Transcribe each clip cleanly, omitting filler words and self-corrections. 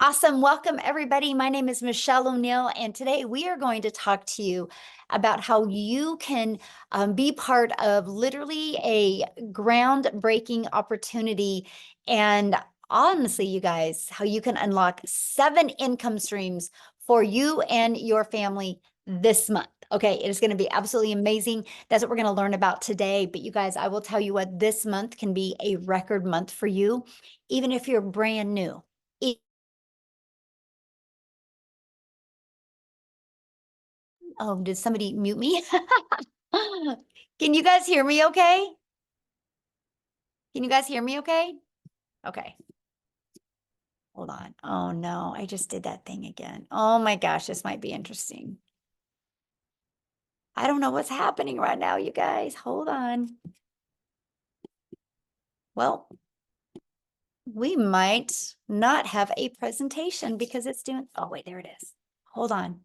Awesome. Welcome, everybody. My name is Michelle O'Neill, and today we are going to talk to you about how you can be part of literally a groundbreaking opportunity. And honestly, you guys, how you can unlock 7 income streams for you and your family this month. Okay, it is going to be absolutely amazing. That's what we're going to learn about today. But you guys, I will tell you what, this month can be a record month for you, even if you're brand new. Oh, did somebody mute me? Can you guys hear me okay? Can you guys hear me okay? Okay, hold on. Oh no, I just did that thing again. Oh my gosh, this might be interesting. I don't know what's happening right now, you guys. Hold on. Well, we might not have a presentation because it's doing, oh wait, there it is. Hold on.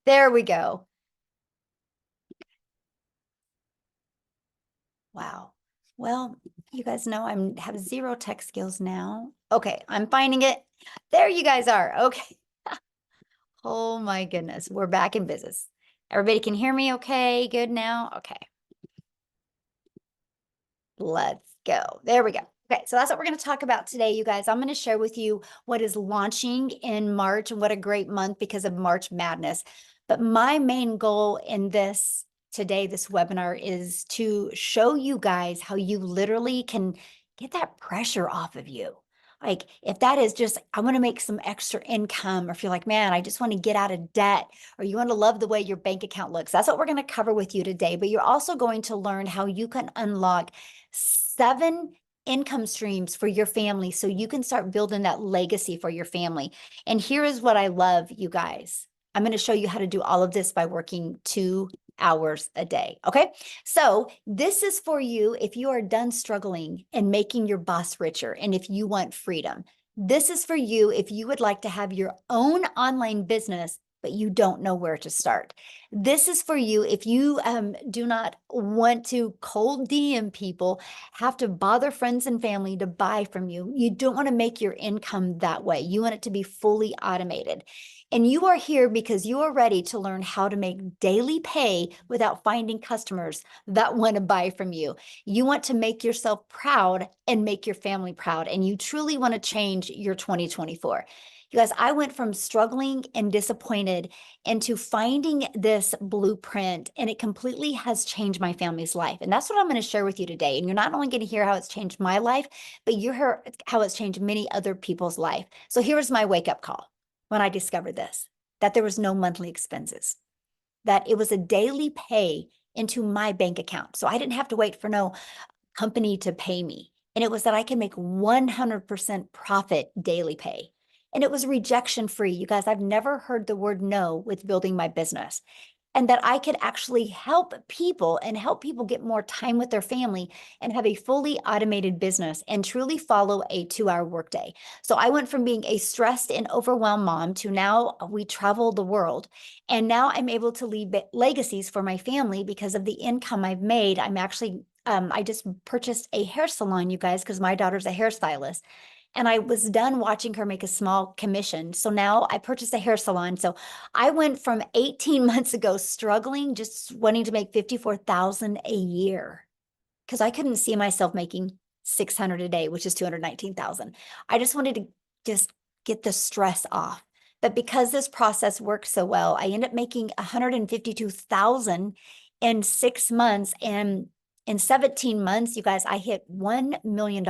There we go. Wow. Well, you guys know I have zero tech skills now. Okay, I'm finding it. There you guys are. Okay. Oh my goodness, we're back in business. Everybody can hear me okay? Good now? Okay. Let's go. There we go. Okay, so that's what we're going to talk about today, you guys. I'm going to share with you what is launching in March, and what a great month because of March Madness. But my main goal in this today, this webinar, is to show you guys how you literally can get that pressure off of you. Like if that is just, I want to make some extra income, or if you're like, man, I just want to get out of debt, or you want to love the way your bank account looks. That's what we're going to cover with you today. But you're also going to learn how you can unlock 7 income streams for your family so you can start building that legacy for your family. And here is what I love, you guys. I'm going to show you how to do all of this by working 2 hours a day. Okay. So this is for you if you are done struggling and making your boss richer, and if you want freedom. This is for you if you would like to have your own online business, but you don't know where to start. This is for you if you do not want to cold DM people, have to bother friends and family to buy from you. You don't want to make your income that way. You want it to be fully automated. And you are here because you are ready to learn how to make daily pay without finding customers that want to buy from you. You want to make yourself proud and make your family proud, and you truly want to change your 2024. You guys, I went from struggling and disappointed into finding this blueprint, and it completely has changed my family's life. And that's what I'm going to share with you today. And you're not only going to hear how it's changed my life, but you hear how it's changed many other people's life. So here was my wake-up call when I discovered this, that there was no monthly expenses, that it was a daily pay into my bank account. So I didn't have to wait for no company to pay me. And it was that I can make 100% profit daily pay. And it was rejection free. You guys, I've never heard the word no with building my business. And that I could actually help people and help people get more time with their family and have a fully automated business and truly follow a 2-hour workday. So I went from being a stressed and overwhelmed mom to now we travel the world. And now I'm able to leave legacies for my family because of the income I've made. I'm actually I just purchased a hair salon, you guys, because my daughter's a hairstylist. And I was done watching her make a small commission. So now I purchased a hair salon. So I went from 18 months ago struggling, just wanting to make 54,000 a year because I couldn't see myself making 600 a day, which is 219,000. I just wanted to just get the stress off. But because this process worked so well, I ended up making 152,000 in 6 months, and in 17 months, you guys, I hit $1 million.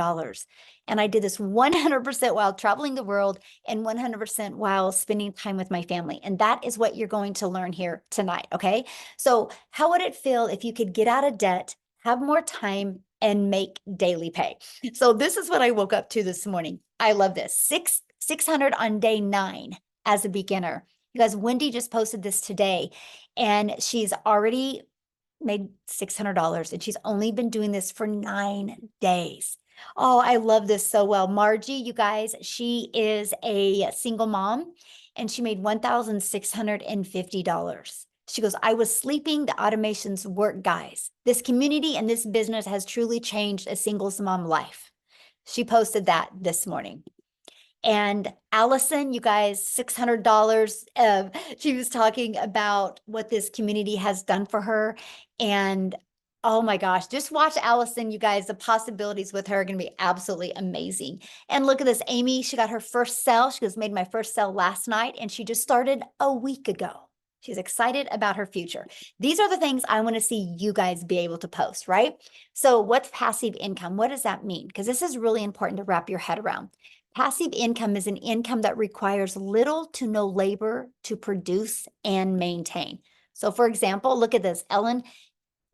And I did this 100% while traveling the world and 100% while spending time with my family. And that is what you're going to learn here tonight. Okay. So how would it feel if you could get out of debt, have more time, and make daily pay? So this is what I woke up to this morning. I love this. 600 on day 9 as a beginner. You guys, Wendy just posted this today, and she's already made $600, and she's only been doing this for 9 days. Oh, I love this so well. Margie, you guys, she is a single mom, and she made $1,650. She goes, I was sleeping, the automations work, guys. This community and this business has truly changed a singles mom life. She posted that this morning. And Allison, you guys, $600. She was talking about what this community has done for her. And oh my gosh, just watch Allison, you guys. The possibilities with her are going to be absolutely amazing. And look at this, Amy, she got her first sale. She made my first sale last night, and she just started a week ago. She's excited about her future. These are the things I want to see you guys be able to post, right? So what's passive income? What does that mean? Because this is really important to wrap your head around. Passive income is an income that requires little to no labor to produce and maintain. So for example, look at this, Ellen,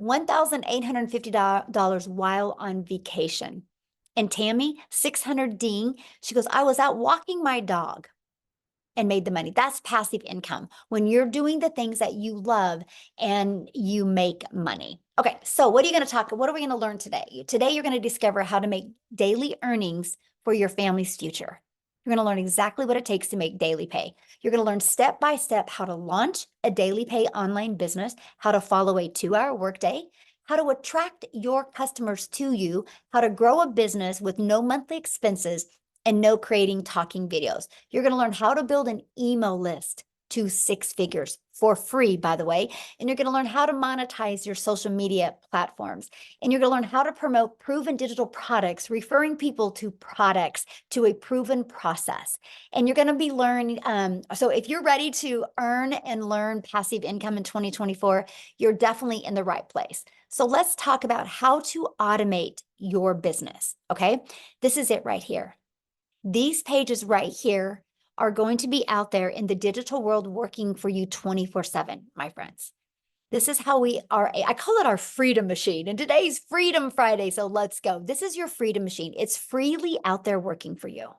$1,850 while on vacation. And Tammy, 600 ding. She goes, I was out walking my dog and made the money. That's passive income. When you're doing the things that you love and you make money. Okay, so what are we going to learn today? Today, you're going to discover how to make daily earnings for your family's future. You're going to learn exactly what it takes to make daily pay. You're going to learn step by step how to launch a daily pay online business, how to follow a 2-hour workday, how to attract your customers to you, how to grow a business with no monthly expenses, and no creating talking videos. You're going to learn how to build an email list to 6 figures for free, by the way. And you're going to learn how to monetize your social media platforms. And you're going to learn how to promote proven digital products, referring people to products to a proven process. And you're going to be learning. So if you're ready to earn and learn passive income in 2024, you're definitely in the right place. So let's talk about how to automate your business. Okay. This is it right here. These pages right here are going to be out there in the digital world working for you 24/7, my friends. This is how we are. I call it our freedom machine. And today's Freedom Friday. So let's go. This is your freedom machine. It's freely out there working for you.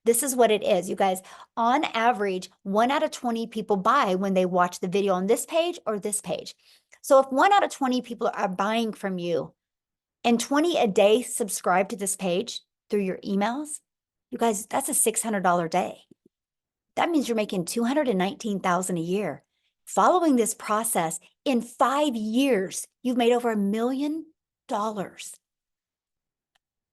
This is what it is, you guys. On average, 1 out of 20 people buy when they watch the video on this page or this page. So if 1 out of 20 people are buying from you and 20 a day subscribe to this page through your emails, you guys, that's a $600 day. That means you're making $219,000 a year. Following this process, in 5 years, you've made over $1 million.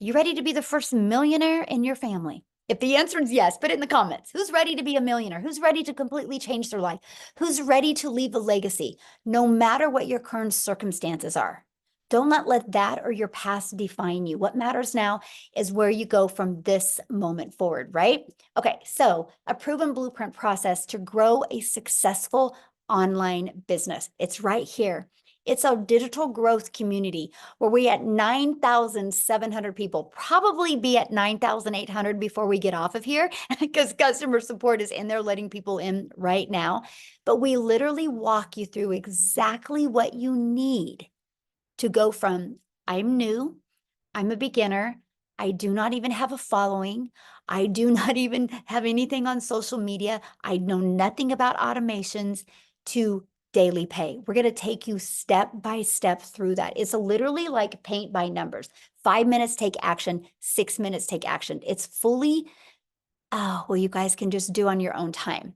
You ready to be the first millionaire in your family? If the answer is yes, put it in the comments. Who's ready to be a millionaire? Who's ready to completely change their life? Who's ready to leave a legacy, no matter what your current circumstances are? Don't let that or your past define you. What matters now is where you go from this moment forward, right? Okay, so a proven blueprint process to grow a successful online business. It's right here. It's a digital growth community where we at 9,700 people, probably be at 9,800 before we get off of here because customer support is in there letting people in right now. But we literally walk you through exactly what you need to go from I'm new, I'm a beginner, I do not even have a following, I do not even have anything on social media, I know nothing about automations, to daily pay. We're going to take you step by step through that. It's literally like paint by numbers. 5 minutes, take action. 6 minutes, take action. It's fully, well, you guys can just do on your own time.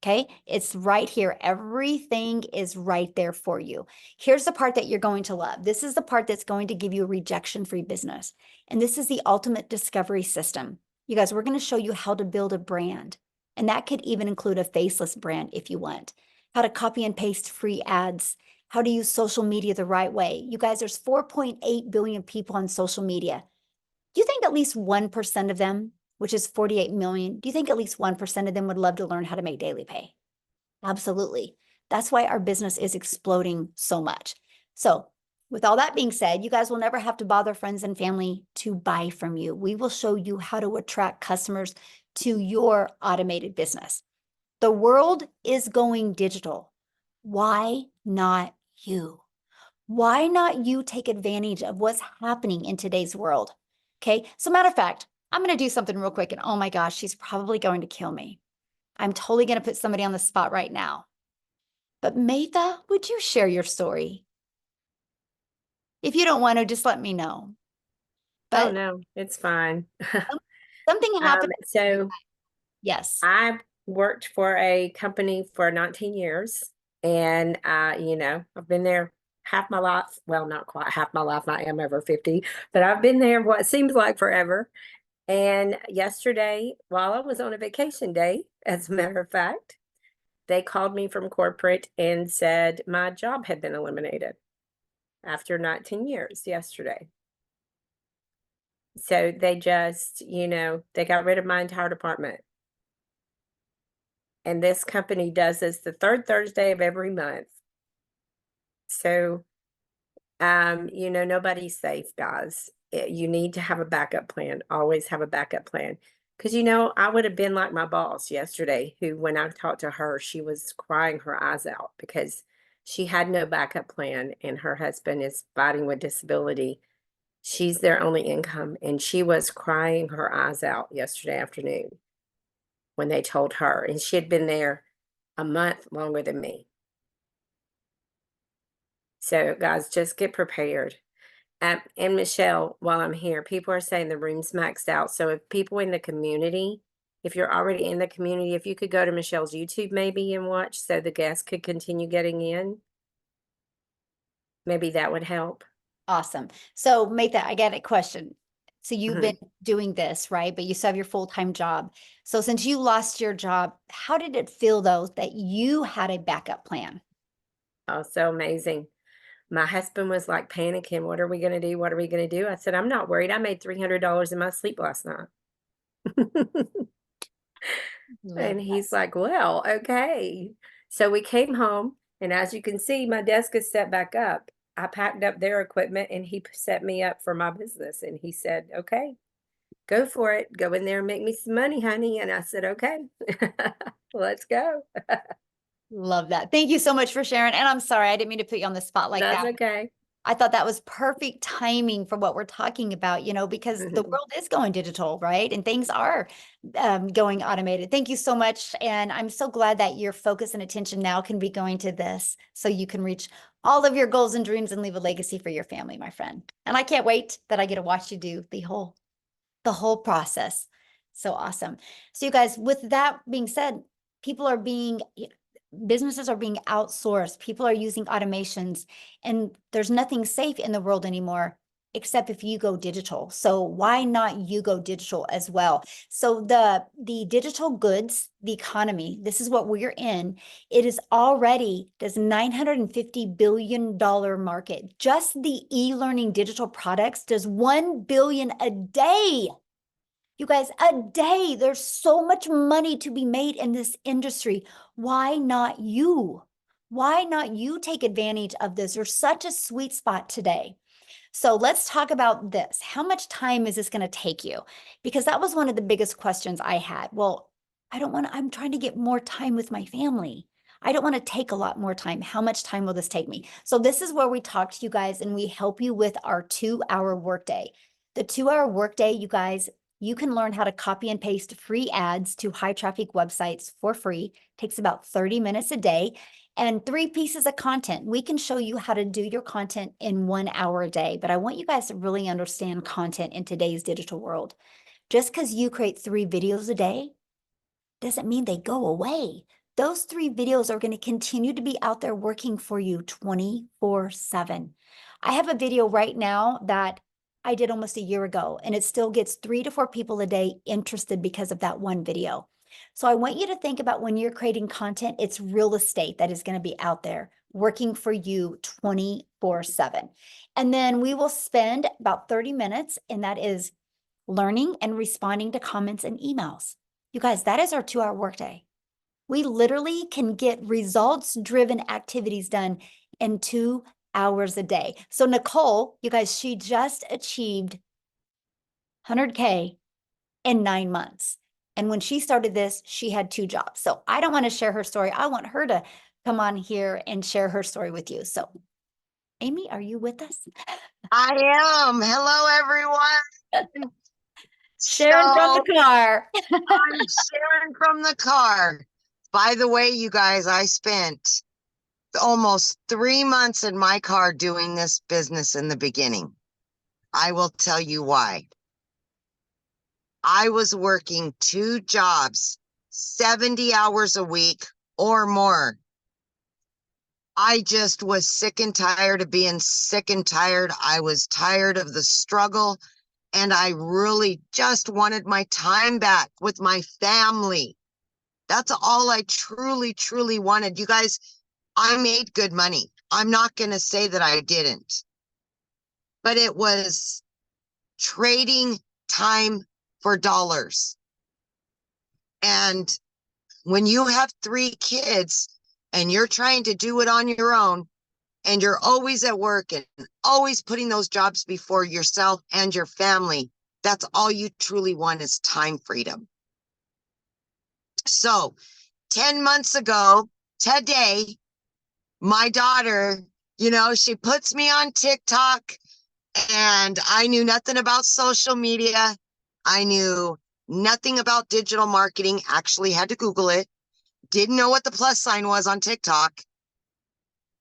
Okay, it's right here. Everything is right there for you. Here's the part that you're going to love. This is the part that's going to give you a rejection-free business. And this is the ultimate discovery system. You guys, we're going to show you how to build a brand. And that could even include a faceless brand if you want. How to copy and paste free ads. How to use social media the right way. You guys, there's 4.8 billion people on social media. Do you think at least 1% of them, which is 48 million, do you think at least 1% of them would love to learn how to make daily pay? Absolutely. That's why our business is exploding so much. So with all that being said, you guys will never have to bother friends and family to buy from you. We will show you how to attract customers to your automated business. The world is going digital. Why not you? Why not you take advantage of what's happening in today's world? Okay, so matter of fact, I'm going to do something real quick, and oh my gosh, she's probably going to kill me. I'm totally going to put somebody on the spot right now. But Maytha, would you share your story? If you don't want to, just let me know. But Oh no, it's fine. something happened. So Yes. I worked for a company for 19 years, and I've been there half my life. Well, not quite half my life. I am over 50, but I've been there what seems like forever. And yesterday, while I was on a vacation day, as a matter of fact, they called me from corporate and said my job had been eliminated after 19 years yesterday. So they just, they got rid of my entire department. And this company does this the third Thursday of every month. So, nobody's safe, guys. You need to have a backup plan. Always have a backup plan. Because, I would have been like my boss yesterday, who, when I talked to her, she was crying her eyes out because she had no backup plan and her husband is fighting with disability. She's their only income. And she was crying her eyes out yesterday afternoon when they told her. And she had been there a month longer than me. So, guys, just get prepared. And Michelle, while I'm here, people are saying the room's maxed out. So if people in the community, if you're already in the community, if you could go to Michelle's YouTube maybe and watch so the guests could continue getting in, maybe that would help. Awesome. So make that, I get a question. So you've Mhm. been doing this, right? But you still have your full-time job. So since you lost your job, how did it feel though that you had a backup plan? Oh, so amazing. My husband was like panicking. What are we going to do? What are we going to do? I said, I'm not worried. I made $300 in my sleep last night. Love And that. he's like, well, okay. So we came home, and as you can see, my desk is set back up. I packed up their equipment and he set me up for my business. And he said, okay, go for it. Go in there and make me some money, honey. And I said, okay, let's go. Love that. Thank you so much for sharing. And I'm sorry, I didn't mean to put you on the spot like That's that. okay. I thought that was perfect timing for what we're talking about, because the world is going digital, right? And things are going automated. Thank you so much. And I'm so glad that your focus and attention now can be going to this so you can reach all of your goals and dreams and leave a legacy for your family, my friend. And I can't wait that I get to watch you do the whole process. So awesome. So you guys, with that being said, businesses are being outsourced. People are using automations, and there's nothing safe in the world anymore except if you go digital. So why not you go digital as well? So the digital goods, the economy, this is what we're in. It is already this $950 billion market. Just the e-learning digital products does 1 billion a day. You guys, a day, there's so much money to be made in this industry. Why not you? Why not you take advantage of this? There's such a sweet spot today. So let's talk about this. How much time is this going to take you? Because that was one of the biggest questions I had. Well, I'm trying to get more time with my family. I don't want to take a lot more time. How much time will this take me? So this is where we talk to you guys and we help you with our 2-hour workday. The 2-hour workday, you guys, you can learn how to copy and paste free ads to high traffic websites for free. Takes about 30 minutes a day and 3 pieces of content. We can show you how to do your content in 1 hour a day, but I want you guys to really understand content in today's digital world. Just because you create 3 videos a day doesn't mean they go away. Those 3 videos are going to continue to be out there working for you 24/7. I have a video right now that I did almost a year ago, and it still gets 3 to 4 people a day interested because of that one video. So I want you to think about when you're creating content, it's real estate that is going to be out there working for you 24/7. And then we will spend about 30 minutes, and that is learning and responding to comments and emails. You guys, that is our 2-hour workday. We literally can get results-driven activities done in 2 hours a day. So Nicole, you guys, she just achieved 100K in 9 months. And when she started this, she had 2 jobs. So I don't want to share her story. I want her to come on here and share her story with you. So Amy, are you with us? I am. Hello, everyone. Sharon from So the car. I'm Sharon from the car. By the way, you guys, I spent almost 3 months in my car doing this business in the beginning. I will tell you why. I was working 2 jobs, 70 hours a week or more. I just was sick and tired of being sick and tired. I was tired of the struggle. And I really just wanted my time back with my family. That's all I truly, truly wanted. You guys, I made good money. I'm not going to say that I didn't, but it was trading time for dollars. And when you have 3 kids and you're trying to do it on your own, and you're always at work and always putting those jobs before yourself and your family, that's all you truly want is time freedom. So 10 months ago today, my daughter, she puts me on TikTok, and I knew nothing about social media. I knew nothing about digital marketing, actually had to Google it. Didn't know what the plus sign was on TikTok.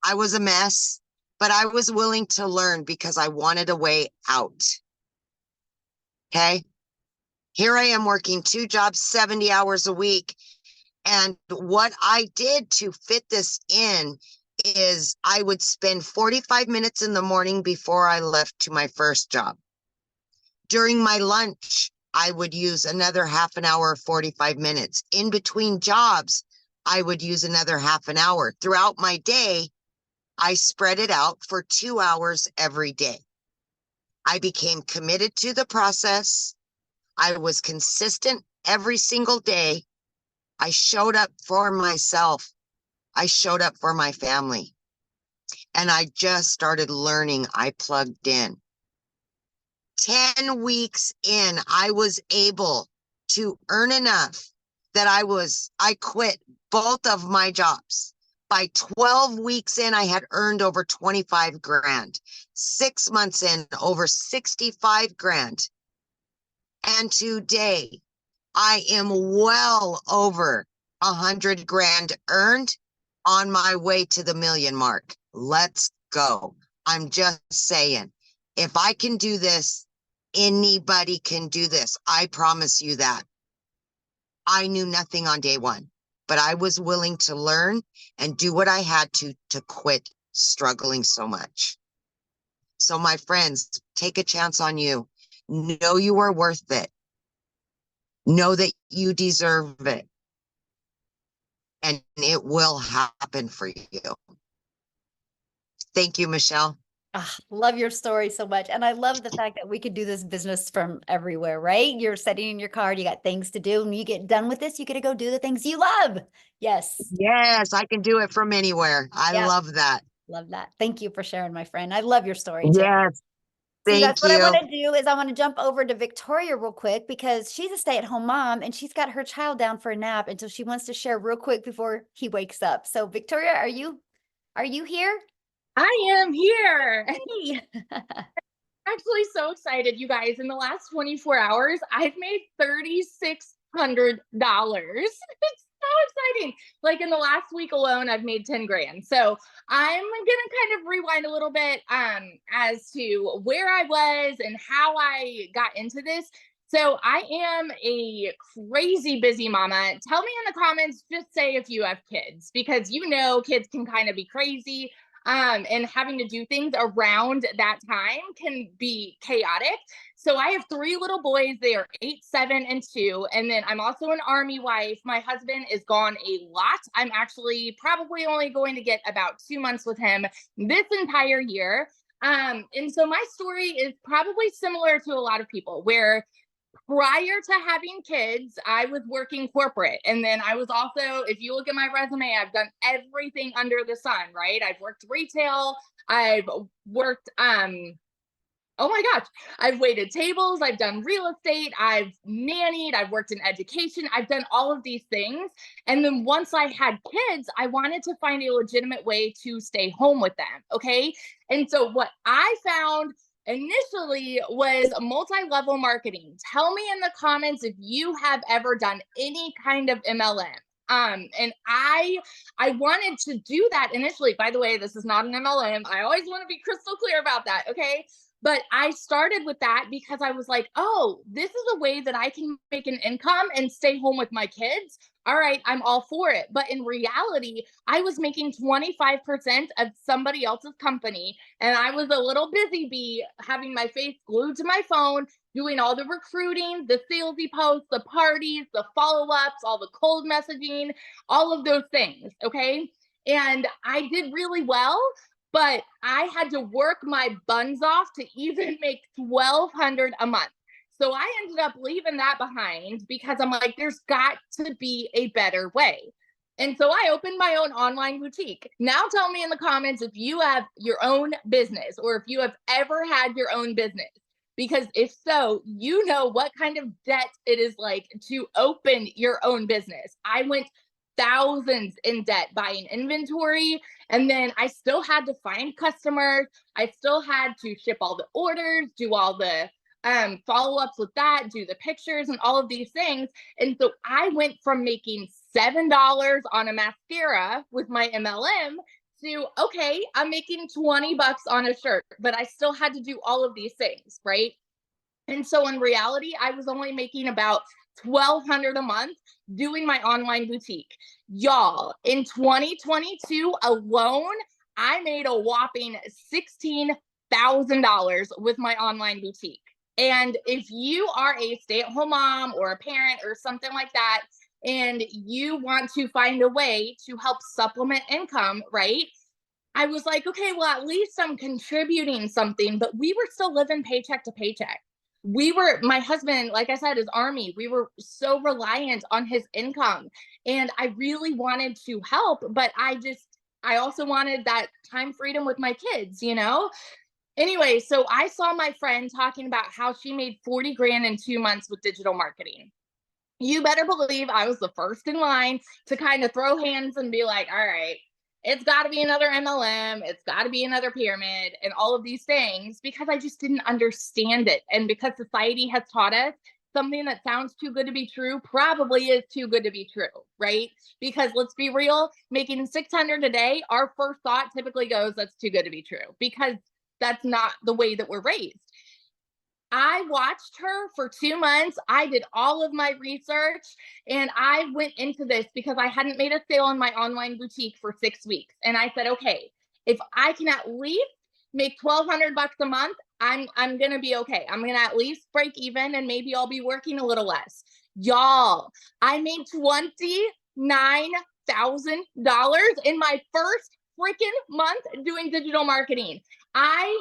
I was a mess, but I was willing to learn because I wanted a way out. Okay. Here I am working 2 jobs, 70 hours a week. And what I did to fit this in is I would spend 45 minutes in the morning before I left to my first job. During my lunch, I would use another half an hour, 45 minutes. In between jobs, I would use another half an hour. Throughout my day, I spread it out for 2 hours every day. I became committed to the process. I was consistent every single day. I showed up for myself. I showed up for my family. And I just started learning. I plugged in. 10 weeks in, I was able to earn enough that I quit both of my jobs. By 12 weeks in, I had earned over 25 grand. 6 months in, over 65 grand. And today, I am well over 100 grand earned, on my way to the million mark. Let's go. I'm just saying, if I can do this, anybody can do this. I promise you that. I knew nothing on day one, but I was willing to learn and do what I had to quit struggling so much. So my friends, take a chance on you. Know you are worth it. Know that you deserve it. And it will happen for you. Thank you, Michelle. Ah, love your story so much. And I love the fact that we could do this business from everywhere, right? You're sitting in your car, you got things to do, and you get done with this, you get to go do the things you love. Yes. Yes, I can do it from anywhere. I Yeah. love that. Love that. Thank you for sharing, my friend. I love your story too. Yes, So you guys, thank what I you. want to do is I want to jump over to Victoria real quick because she's a stay-at-home mom and she's got her child down for a nap. And so she wants to share real quick before he wakes up. So Victoria, are you here? I am here. Hey. Actually so excited, you guys. In the last 24 hours, I've made $3,600. It's so exciting. Like in the last week alone, I've made 10 grand. So I'm gonna kind of rewind a little bit as to where I was and how I got into this. So I am a crazy busy mama. Tell me in the comments, just say if you have kids, because kids can kind of be crazy. And having to do things around that time can be chaotic. So I have 3 little boys. They are 8, 7, and 2. And then I'm also an Army wife. My husband is gone a lot. I'm actually probably only going to get about 2 months with him this entire year. And so my story is probably similar to a lot of people, where prior to having kids, I was working corporate. And then I was also, if you look at my resume, I've done everything under the sun, right? I've worked retail. I've worked, oh my gosh, I've waited tables. I've done real estate. I've nannied. I've worked in education. I've done all of these things. And then once I had kids, I wanted to find a legitimate way to stay home with them. Okay. And so what I found initially was multi-level marketing. Tell me in the comments if you have ever done any kind of MLM. And I wanted to do that initially. By the way, this is not an MLM. I always want to be crystal clear about that. Okay. But I started with that because I was like, oh, this is a way that I can make an income and stay home with my kids. All right, I'm all for it. But in reality, I was making 25% of somebody else's company. And I was a little busy bee, having my face glued to my phone, doing all the recruiting, the salesy posts, the parties, the follow-ups, all the cold messaging, all of those things. Okay. And I did really well, but I had to work my buns off to even make $1,200 a month. So I ended up leaving that behind because I'm like, there's got to be a better way. And so I opened my own online boutique. Now tell me in the comments if you have your own business or if you have ever had your own business. Because if so, you know what kind of debt it is like to open your own business. I went thousands in debt buying inventory, and then I still had to find customers. I still had to ship all the orders, do all the follow-ups with that, do the pictures and all of these things. And so I went from making $7 on a mascara with my MLM to, okay, I'm making 20 bucks on a shirt, but I still had to do all of these things, right? And so in reality, I was only making about $1,200 a month doing my online boutique. Y'all, in 2022 alone, I made a whopping $16,000 with my online boutique. And if you are a stay-at-home mom or a parent or something like that, and you want to find a way to help supplement income, right? I was like, okay, well, at least I'm contributing something, but we were still living paycheck to paycheck. My husband, like I said, is Army. We were so reliant on his income. And I really wanted to help, but I also wanted that time freedom with my kids, you know? Anyway, so I saw my friend talking about how she made 40 grand in 2 months with digital marketing. You better believe I was the first in line to kind of throw hands and be like, all right, it's got to be another MLM. It's got to be another pyramid and all of these things because I just didn't understand it. And because society has taught us something that sounds too good to be true probably is too good to be true, right? Because let's be real, making 600 a day, our first thought typically goes, that's too good to be true because that's not the way that we're raised. I watched her for 2 months. I did all of my research and I went into this because I hadn't made a sale in my online boutique for 6 weeks. And I said, okay, if I can at least make 1,200 bucks a month, I'm going to be okay. I'm going to at least break even and maybe I'll be working a little less. Y'all, I made $29,000 in my first freaking month doing digital marketing. I'm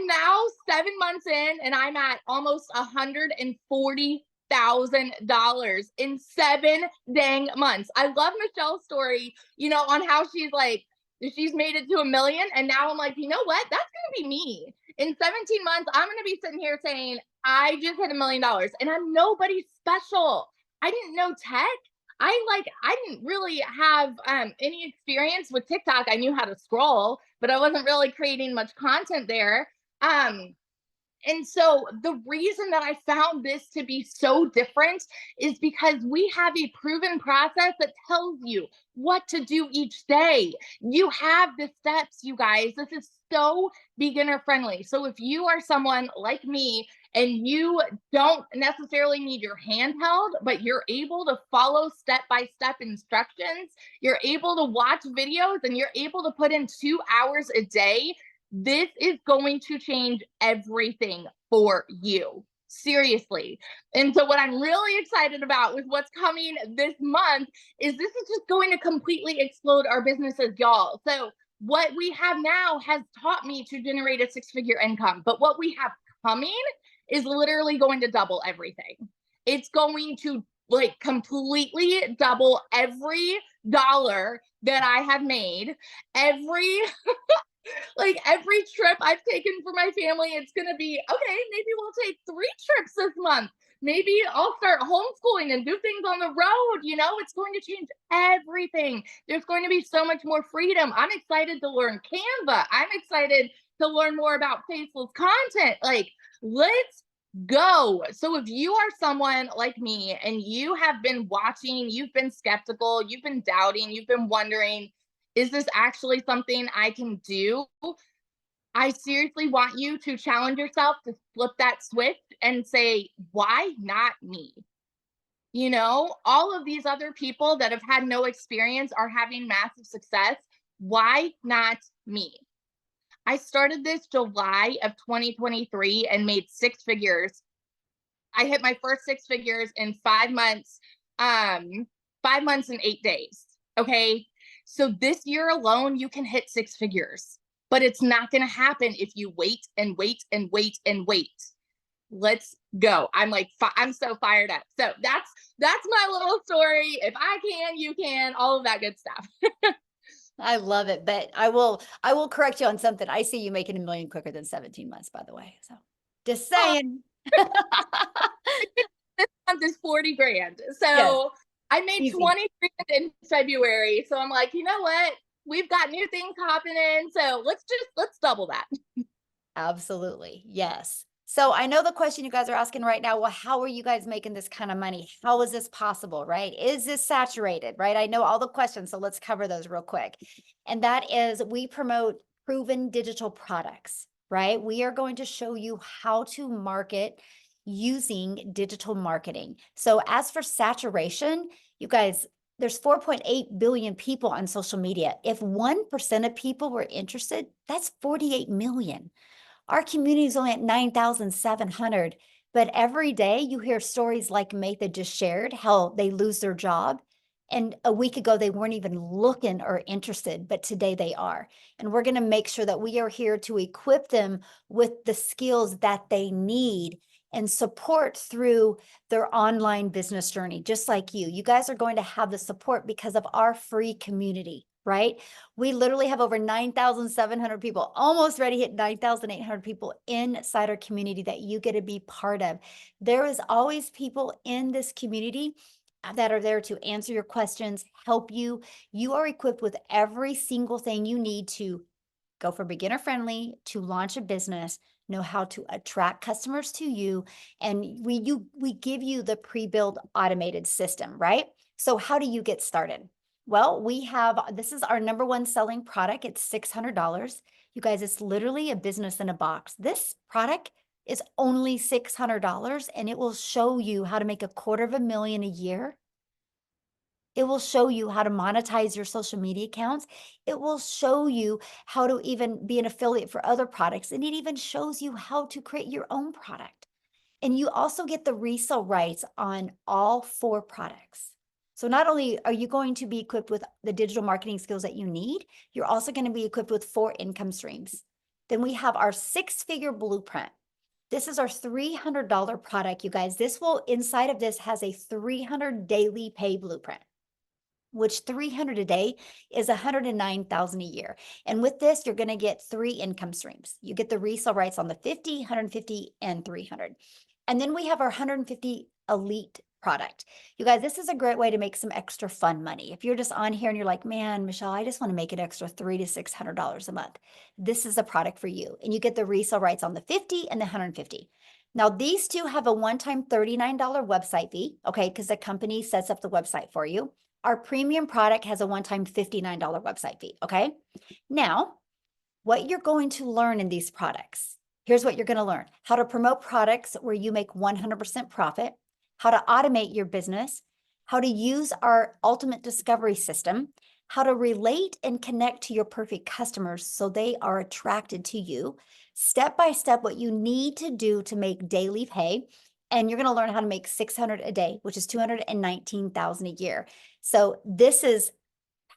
now 7 months in and I'm at almost $140,000 in 7 dang months. I love Michelle's story, on how she's like, she's made it to 1 million. And now I'm like, you know what? That's going to be me. In 17 months, I'm going to be sitting here saying, I just hit $1 million and I'm nobody special. I didn't know tech. I didn't really have any experience with TikTok. I knew how to scroll, but I wasn't really creating much content there. And so the reason that I found this to be so different is because we have a proven process that tells you what to do each day. You have the steps, you guys. This is so beginner friendly. So if you are someone like me and you don't necessarily need your hand held, but you're able to follow step-by-step instructions, you're able to watch videos, and you're able to put in 2 hours a day, this is going to change everything for you. Seriously. And so what I'm really excited about with what's coming this month is this is just going to completely explode our businesses, y'all. So what we have now has taught me to generate a 6-figure income, but what we have coming is literally going to double everything. It's going to completely double every dollar that I have made, every trip I've taken for my family. It's going to be, okay, maybe we'll take 3 trips this month. Maybe I'll start homeschooling and do things on the road. It's going to change everything. There's going to be so much more freedom. I'm excited to learn Canva. I'm excited to learn more about faceless content. Let's go. So if you are someone like me and you have been watching, you've been skeptical, you've been doubting, you've been wondering, is this actually something I can do? I seriously want you to challenge yourself to flip that switch and say, why not me? All of these other people that have had no experience are having massive success. Why not me? I started this July of 2023 and made 6 figures. I hit my first 6 figures in 5 months, 5 months and 8 days. Okay. So this year alone, you can hit 6 figures, but it's not going to happen if you wait and wait and wait and wait. Let's go. I'm like, I'm so fired up. So that's my little story. If I can, you can, all of that good stuff. I love it, but I will correct you on something. I see you making $1 million quicker than 17 months, by the way. So just saying. This month is 40 grand. So Yes. I made Easy. 20 grand in February. So I'm like, you know what? We've got new things hopping in. So let's double that. Absolutely. Yes. So I know the question you guys are asking right now, well, how are you guys making this kind of money? How is this possible, right? Is this saturated, right? I know all the questions, so let's cover those real quick. And that is, we promote proven digital products, right? We are going to show you how to market using digital marketing. So as for saturation, you guys, there's 4.8 billion people on social media. If 1% of people were interested, that's 48 million. Our community is only at 9,700, but every day you hear stories like Matha just shared, how they lose their job. And a week ago, they weren't even looking or interested, but today they are. And we're going to make sure that we are here to equip them with the skills that they need and support through their online business journey, just like you. You guys are going to have the support because of our free community, right? We literally have over 9,700 people, almost ready to hit 9,800 people inside our community that you get to be part of. There is always people in this community that are there to answer your questions, help you. You are equipped with every single thing you need to go for beginner friendly, to launch a business, know how to attract customers to you. And we give you the pre-built automated system, right? So how do you get started? Well, this is our number one selling product. It's $600. You guys, it's literally a business in a box. This product is only $600 and it will show you how to make $250,000 a year. It will show you how to monetize your social media accounts. It will show you how to even be an affiliate for other products. And it even shows you how to create your own product. And you also get the resale rights on all 4 products. So not only are you going to be equipped with the digital marketing skills that you need, you're also going to be equipped with 4 income streams. Then we have our 6-figure blueprint. This is our $300 product, you guys. Inside of this has a 300 daily pay blueprint, which 300 a day is 109,000 a year. And with this, you're going to get 3 income streams. You get the resale rights on the 50, 150, and 300. And then we have our 150 elite product. You guys, this is a great way to make some extra fun money. If you're just on here and you're like, man, Michelle, I just want to make an extra $300 to $600 a month. This is a product for you. And you get the resale rights on the 50 and the 150. Now, these 2 have a one-time $39 website fee, okay, because the company sets up the website for you. Our premium product has a one-time $59 website fee, okay? Now, what you're going to learn in these products, here's what you're going to learn: how to promote products where you make 100% profit, how to automate your business, how to use our ultimate discovery system, how to relate and connect to your perfect customers so they are attracted to you, step by step what you need to do to make daily pay. And you're going to learn how to make $600 a day, which is $219,000 a year. So this is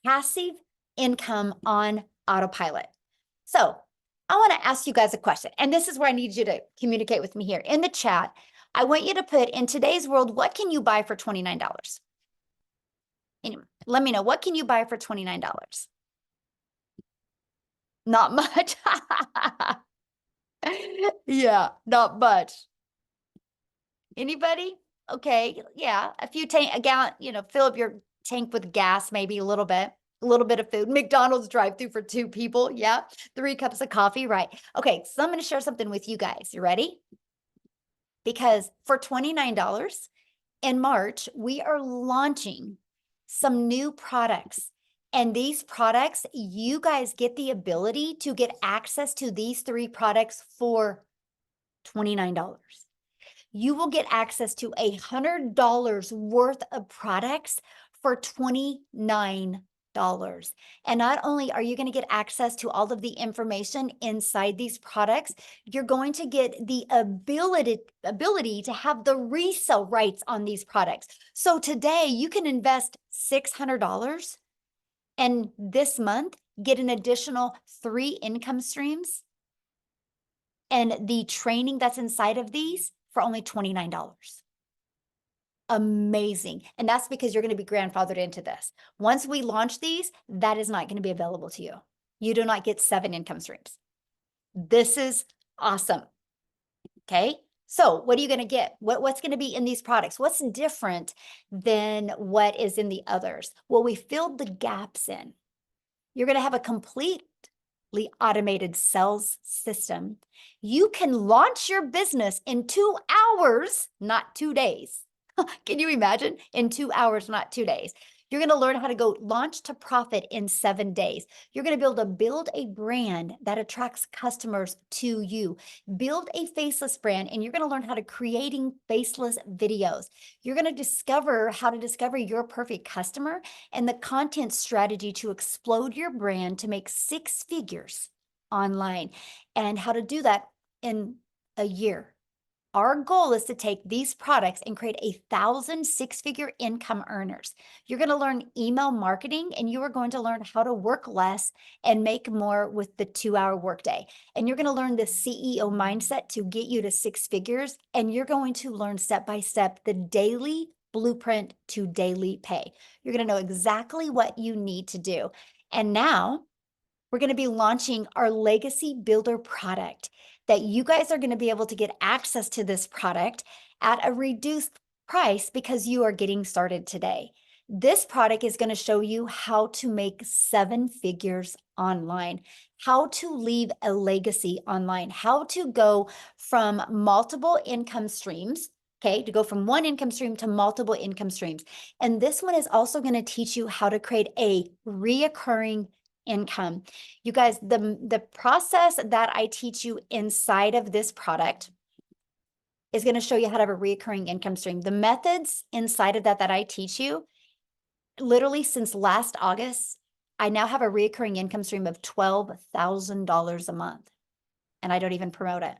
passive income on autopilot. So I want to ask you guys a question, and this is where I need you to communicate with me here in the chat. I want you to put, in today's world, what can you buy for $29? Anyway, let me know, what can you buy for $29? Not much. Yeah, not much. Anybody? Okay, yeah, a gallon, fill up your tank with gas, maybe a little bit of food. McDonald's drive-through for 2 people. Yeah, 3 cups of coffee, right? Okay, so I'm going to share something with you guys. You ready? Because for $29 in March, we are launching some new products. And these products, you guys get the ability to get access to these 3 products for $29. You will get access to $100 worth of products for $29. And not only are you going to get access to all of the information inside these products, you're going to get the ability to have the resale rights on these products. So today you can invest $600 and this month get an additional 3 income streams and the training that's inside of these for only $29. Amazing. And that's because you're going to be grandfathered into this. Once we launch these, that is not going to be available to you. You do not get 7 income streams. This is awesome. Okay. So what are you going to get? What's going to be in these products? What's different than what is in the others? Well, we filled the gaps in. You're going to have a completely automated sales system. You can launch your business in 2 hours, not 2 days. Can you imagine? In 2 hours, not 2 days. You're going to learn how to go launch to profit in 7 days. You're going to be able to build a brand that attracts customers to you. Build a faceless brand, and you're going to learn how to creating faceless videos. You're going to discover how to discover your perfect customer and the content strategy to explode your brand to make 6 figures online, and how to do that in a year. Our goal is to take these products and create 1,000 6-figure income earners. You're going to learn email marketing, and you are going to learn how to work less and make more with the 2-hour workday. And you're going to learn the CEO mindset to get you to 6 figures. And you're going to learn step by step the daily blueprint to daily pay. You're going to know exactly what you need to do. And now we're going to be launching our Legacy Builder product that you guys are going to be able to get access to this product at a reduced price because you are getting started today. This product is going to show you how to make 7 figures online, how to leave a legacy online, how to go from multiple income streams, okay, to go from 1 income stream to multiple income streams. And this one is also going to teach you how to create a reoccurring income. You guys, the process that I teach you inside of this product is going to show you how to have a recurring income stream. The methods inside of that I teach you, literally since last August, I now have a recurring income stream of $12,000 a month. And I don't even promote it.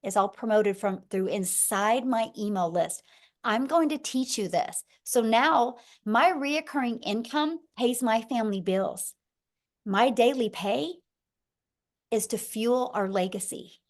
It's all promoted through inside my email list. I'm going to teach you this. So now my recurring income pays my family bills. My daily pay is to fuel our legacy,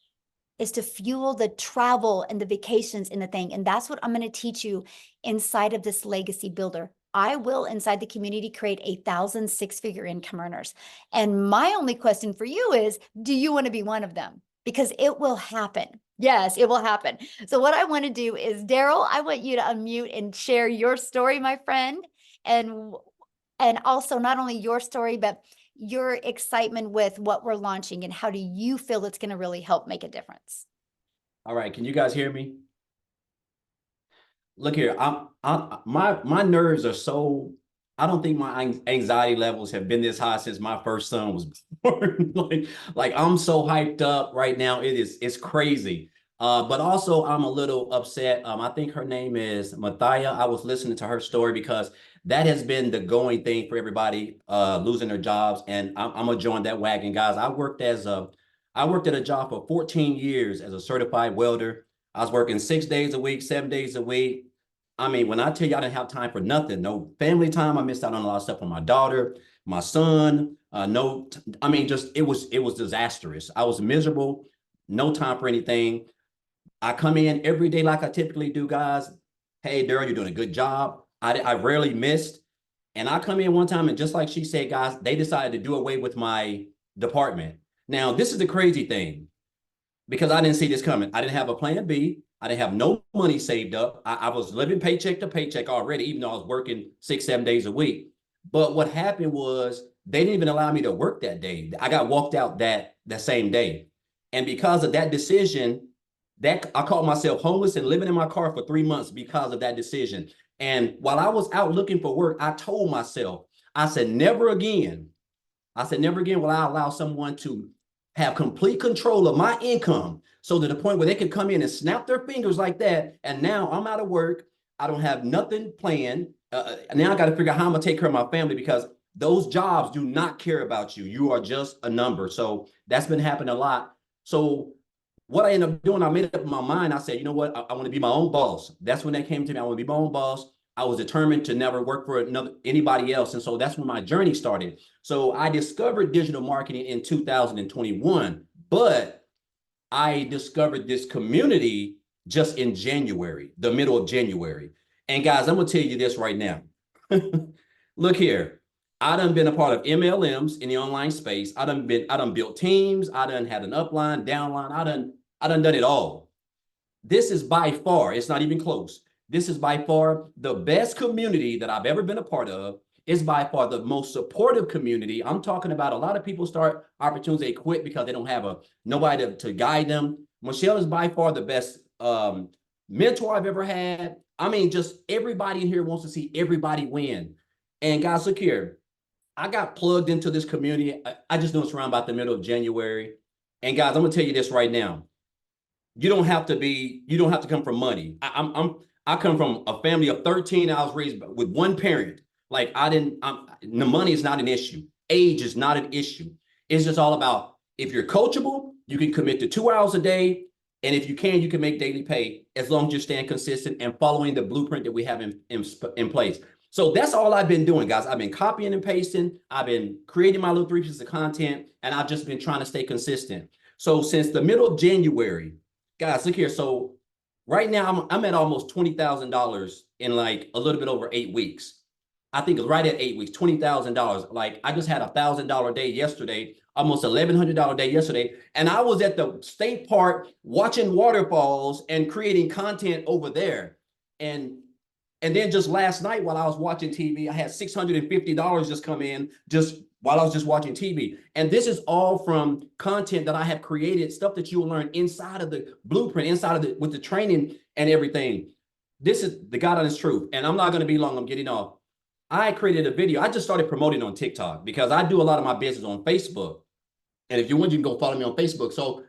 is to fuel the travel and the vacations and the thing. And that's what I'm going to teach you inside of this Legacy Builder. I will, inside the community, create 1,000 6-figure income earners. And my only question for you is, do you want to be one of them? Because it will happen. Yes, it will happen. So what I want to do is, Daryl, I want you to unmute and share your story, my friend. And also not only your story, but your excitement with what we're launching, and how do you feel it's going to really help make a difference? All right, can you guys hear me? Look here, my nerves are so, I don't think my anxiety levels have been this high since my first son was born. like I'm so hyped up right now. It's crazy. But also I'm a little upset. I think her name is Mathia. I was listening to her story because that has been the going thing for everybody losing their jobs. And I'm gonna join that wagon, guys. I worked at a job for 14 years as a certified welder. I was working 6 days a week, 7 days a week. I mean, when I tell you I didn't have time for nothing, no family time. I missed out on a lot of stuff on my daughter, my son. Just it was disastrous. I was miserable, no time for anything. I come in every day like I typically do, guys. Hey, Daryl, you're doing a good job. I rarely missed. And I come in one time, and just like she said, guys, they decided to do away with my department. Now, this is the crazy thing, because I didn't see this coming. I didn't have a plan B. I didn't have no money saved up. I was living paycheck to paycheck already, even though I was working 6, 7 days a week. But what happened was they didn't even allow me to work that day. I got walked out that same day. And because of that decision, that I called myself homeless and living in my car for 3 months because of that decision. And while I was out looking for work, I told myself, I said, never again will I allow someone to have complete control of my income, so to the point where they could come in and snap their fingers like that. And now I'm out of work. I don't have nothing planned. Now I got to figure out how I'm going to take care of my family, because those jobs do not care about you. You are just a number. So that's been happening a lot. So what I ended up doing, I made up in my mind. I said, you know what? I want to be my own boss. That's when that came to me. I want to be my own boss. I was determined to never work for anybody else. And so that's when my journey started. So I discovered digital marketing in 2021, but I discovered this community just in January, the middle of January. And guys, I'm going to tell you this right now. Look here. I done been a part of MLMs in the online space. I done built teams. I done had an upline, downline. I done it all. This is by far, it's not even close. This is by far the best community that I've ever been a part of. Is by far the most supportive community. I'm talking about a lot of people start opportunities, they quit because they don't have nobody to guide them. Michelle is by far the best mentor I've ever had. I mean, just everybody in here wants to see everybody win. And guys, look here. I got plugged into this community. I just know it's around about the middle of January. And guys, I'm gonna tell you this right now. You don't have to come from money. I come from a family of 13. I was raised with one parent. Like the money is not an issue. Age is not an issue. It's just all about, if you're coachable, you can commit to 2 hours a day. And if you can make daily pay as long as you're staying consistent and following the blueprint that we have in place. So that's all I've been doing, guys. I've been copying and pasting. I've been creating my little 3 pieces of content, and I've just been trying to stay consistent. So since the middle of January, guys, look here. So right now I'm at almost $20,000 in like a little bit over 8 weeks. I think it's right at 8 weeks, $20,000. Like I just had $1,000 day yesterday, almost $1,100 day yesterday. And I was at the state park watching waterfalls and creating content over there. And then just last night while I was watching TV, I had $650 just come in just while I was just watching TV. And this is all from content that I have created, stuff that you will learn inside of the blueprint, with the training and everything. This is the God honest truth. And I'm not going to be long. I'm getting off. I created a video. I just started promoting on TikTok because I do a lot of my business on Facebook. And if you want, you can go follow me on Facebook. So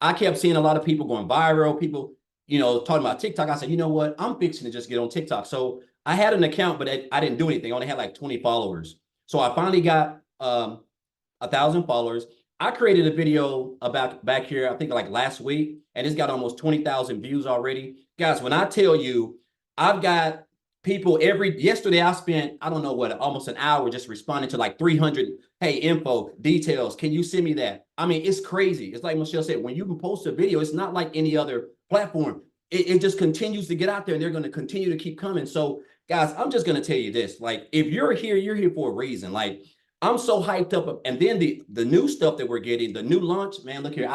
I kept seeing a lot of people going viral, people, talking about TikTok. I said, you know what? I'm fixing to just get on TikTok. So I had an account, but I didn't do anything. I only had like 20 followers. So I finally got 1,000 followers. I created a video about back here, I think like last week, and it's got almost 20,000 views already. Guys, when I tell you, I've got people yesterday I spent, I don't know what, almost an hour just responding to like 300, hey, info, details. Can you send me that? I mean, it's crazy. It's like Michelle said, when you can post a video, it's not like any other platform. It just continues to get out there and they're going to continue to keep coming. So guys, I'm just going to tell you this, like, if you're here for a reason. Like, I'm so hyped up. And then the new stuff that we're getting, the new launch, man, look here.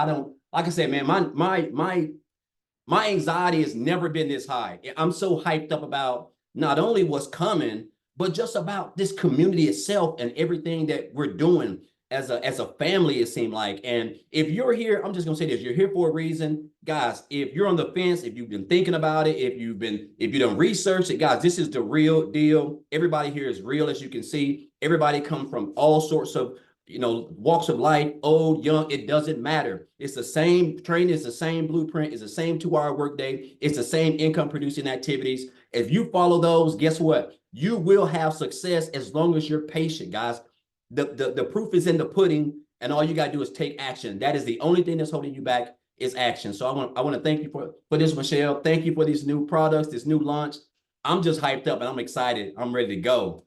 Like I said, man, my anxiety has never been this high. I'm so hyped up about not only what's coming, but just about this community itself and everything that we're doing as a family, it seemed like. And if you're here, I'm just gonna say this, you're here for a reason. Guys, if you're on the fence, if you've been thinking about it, if you done researched it, guys, this is the real deal. Everybody here is real, as you can see. Everybody come from all sorts of walks of life, old, young, it doesn't matter. It's the same training, it's the same blueprint, it's the same 2-hour workday, it's the same income producing activities. If you follow those, guess what? You will have success as long as you're patient, guys. The proof is in the pudding, and all you got to do is take action. That is the only thing that's holding you back is action. So I want to thank you for this, Michelle. Thank you for these new products, this new launch. I'm just hyped up and I'm excited. I'm ready to go.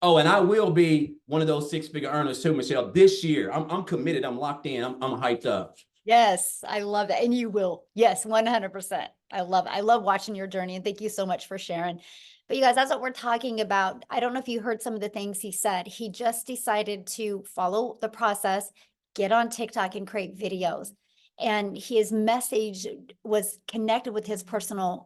Oh, and I will be one of those 6-figure earners too, Michelle, this year. I'm committed. I'm locked in. I'm hyped up. Yes, I love that. And you will. Yes, 100%. I love it. I love watching your journey. And thank you so much for sharing. But you guys, that's what we're talking about. I don't know if you heard some of the things he said. He just decided to follow the process, get on TikTok and create videos. And his message was connected with his personal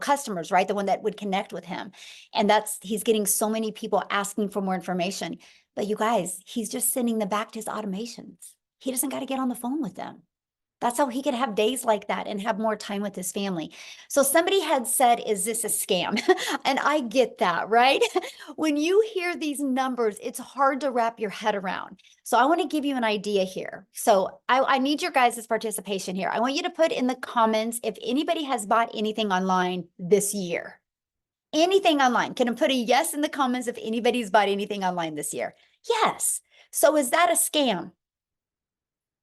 customers, right? The one that would connect with him. And he's getting so many people asking for more information. But you guys, he's just sending them back to his automations. He doesn't got to get on the phone with them. That's how he could have days like that and have more time with his family. So somebody had said, is this a scam? And I get that, right? When you hear these numbers, it's hard to wrap your head around. So I want to give you an idea here. So I need your guys' participation here. I want you to put in the comments if anybody has bought anything online this year. Anything online. Can I put a yes in the comments if anybody's bought anything online this year? Yes. So is that a scam?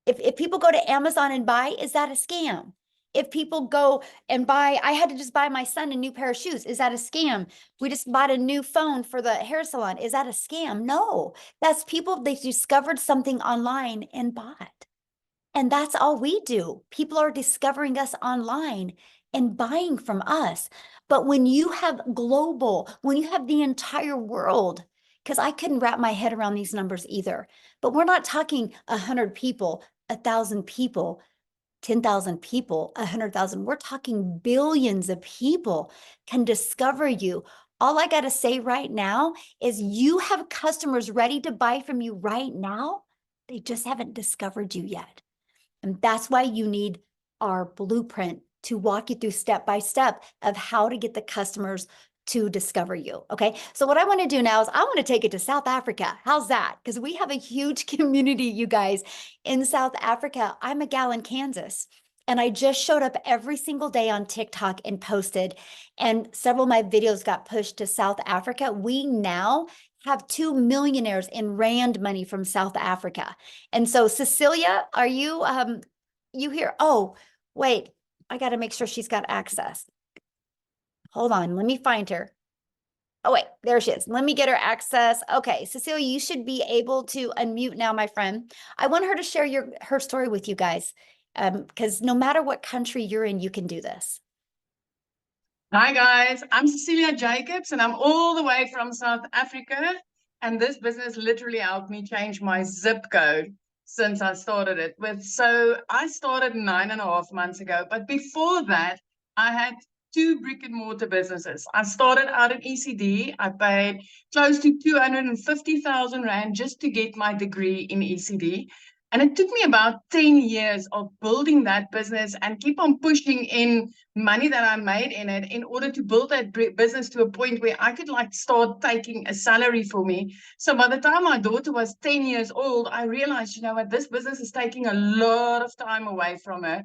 If people go to Amazon and buy, is that a scam? If people go and buy, I had to just buy my son a new pair of shoes. Is that a scam? We just bought a new phone for the hair salon. Is that a scam? No, that's people, they discovered something online and bought. And that's all we do. People are discovering us online and buying from us. But when you have global, when you have the entire world, because I couldn't wrap my head around these numbers either, but we're not talking 100 people, 1,000 people, 10,000 people, 100,000. We're talking billions of people can discover you. All I got to say right now is you have customers ready to buy from you right now. They just haven't discovered you yet. And that's why you need our blueprint to walk you through step by step of how to get the customers to discover you. Okay. So what I want to do now is I want to take it to South Africa. How's that? Because we have a huge community, you guys, in South Africa. I'm a gal in Kansas. And I just showed up every single day on TikTok and posted, and several of my videos got pushed to South Africa. We now have 2 millionaires in Rand money from South Africa. And so Cecilia, are you you here? Oh, wait, I got to make sure she's got access. Hold on, let me find her. Oh, wait, there she is. Let me get her access. Okay, Cecilia, you should be able to unmute now, my friend. I want her to share her story with you guys, because no matter what country you're in, you can do this. Hi guys, I'm Cecilia Jacobs and I'm all the way from South Africa, and this business literally helped me change my zip code since I started it with. So I started 9.5 months ago, but before that I had 2 brick and mortar businesses. I started out at ECD. I paid close to 250,000 Rand just to get my degree in ECD. And it took me about 10 years of building that business and keep on pushing in money that I made in it in order to build that business to a point where I could like start taking a salary for me. So by the time my daughter was 10 years old, I realized, you know what, this business is taking a lot of time away from her.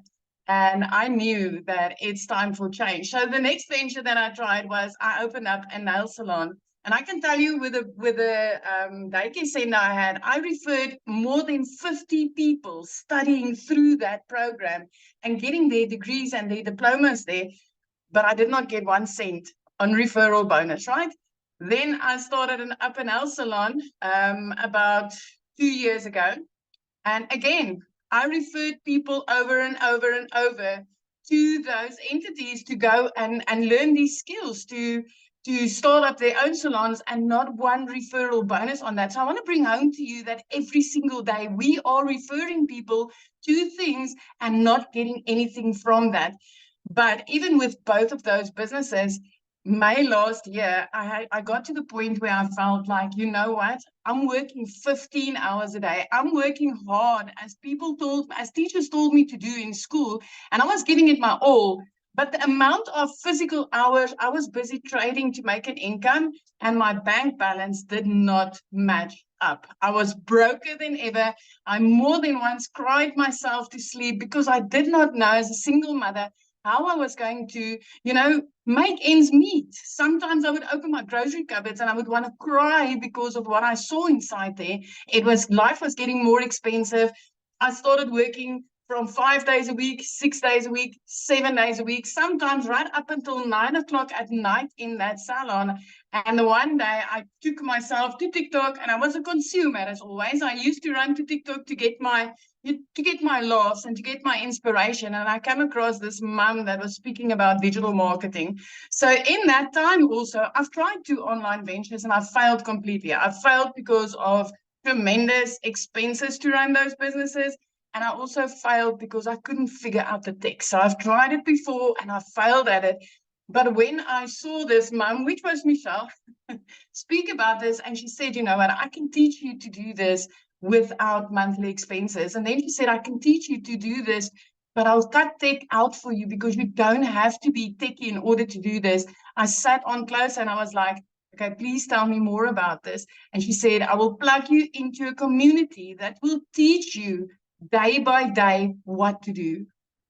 And I knew that it's time for change. So the next venture that I tried was I opened up a nail salon. And I can tell you with the daycare center I had, I referred more than 50 people studying through that program and getting their degrees and their diplomas there. But I did not get 1 cent on referral bonus, right? Then I started an up and nail salon about 2 years ago. And again, I referred people over and over and over to those entities to go and learn these skills to start up their own salons, and not 1 referral bonus on that. So I want to bring home to you that every single day we are referring people to things and not getting anything from that. But even with both of those businesses, May last year, I got to the point where I felt like, you know what, I'm working 15 hours a day. I'm working hard as teachers told me to do in school, and I was giving it my all. But the amount of physical hours I was busy trading to make an income, and my bank balance did not match up. I was broker than ever. I more than once cried myself to sleep because I did not know, as a single mother, how I was going to, you know, make ends meet. Sometimes I would open my grocery cupboards and I would want to cry because of what I saw inside there. Life was getting more expensive. I started working from 5 days a week, 6 days a week, 7 days a week, sometimes right up until 9 o'clock at night in that salon. And the one day I took myself to TikTok, and I was a consumer as always. I used to run to TikTok to get my laughs and to get my inspiration. And I came across this mom that was speaking about digital marketing. So in that time also, I've tried 2 online ventures and I've failed completely. I've failed because of tremendous expenses to run those businesses. And I also failed because I couldn't figure out the tech. So I've tried it before and I failed at it. But when I saw this mom, which was Michelle, speak about this, and she said, you know what, I can teach you to do this without monthly expenses. And then she said, I can teach you to do this, but I'll cut tech out for you because you don't have to be techie in order to do this. I sat on close and I was like, okay, please tell me more about this. And she said, I will plug you into a community that will teach you day by day what to do.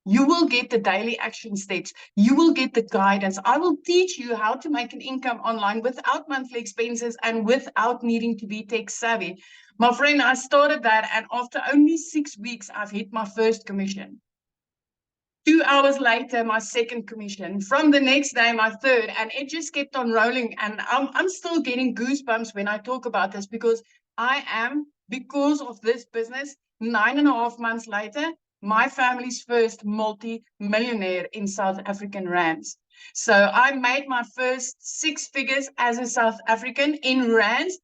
You will get the daily action steps. You will get the guidance. I will teach you how to make an income online without monthly expenses and without needing to be tech savvy. My friend, I started that, and after only 6 weeks, I've hit my first commission. 2 hours later, my second commission. From the next day, my third, and it just kept on rolling. And I'm still getting goosebumps when I talk about this, because I am, because of this business, 9.5 months later, my family's first multi-millionaire in South African rands. So I made my first 6 figures as a South African in rands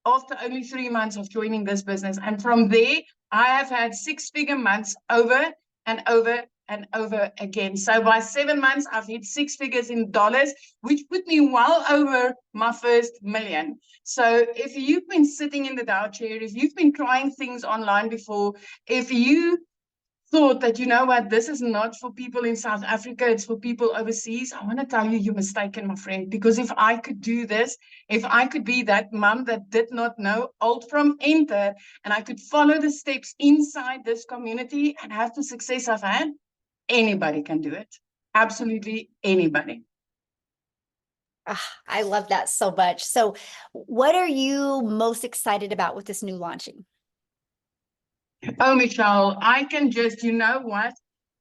after only 3 months of joining this business. And from there, I have had 6-figure months over and over and over again. So by 7 months, I've hit 6 figures in dollars, which put me well over my first million. So if you've been sitting in the Dow chair, if you've been trying things online before, if you thought that, you know what, this is not for people in South Africa, it's for people overseas, I want to tell you, you're mistaken, my friend. Because if I could do this, if I could be that mom that did not know alt from enter, and I could follow the steps inside this community and have the success I've had, anybody can do it. Absolutely anybody. I love that so much. So what are you most excited about with this new launching? Oh, Michelle, I can just, you know what?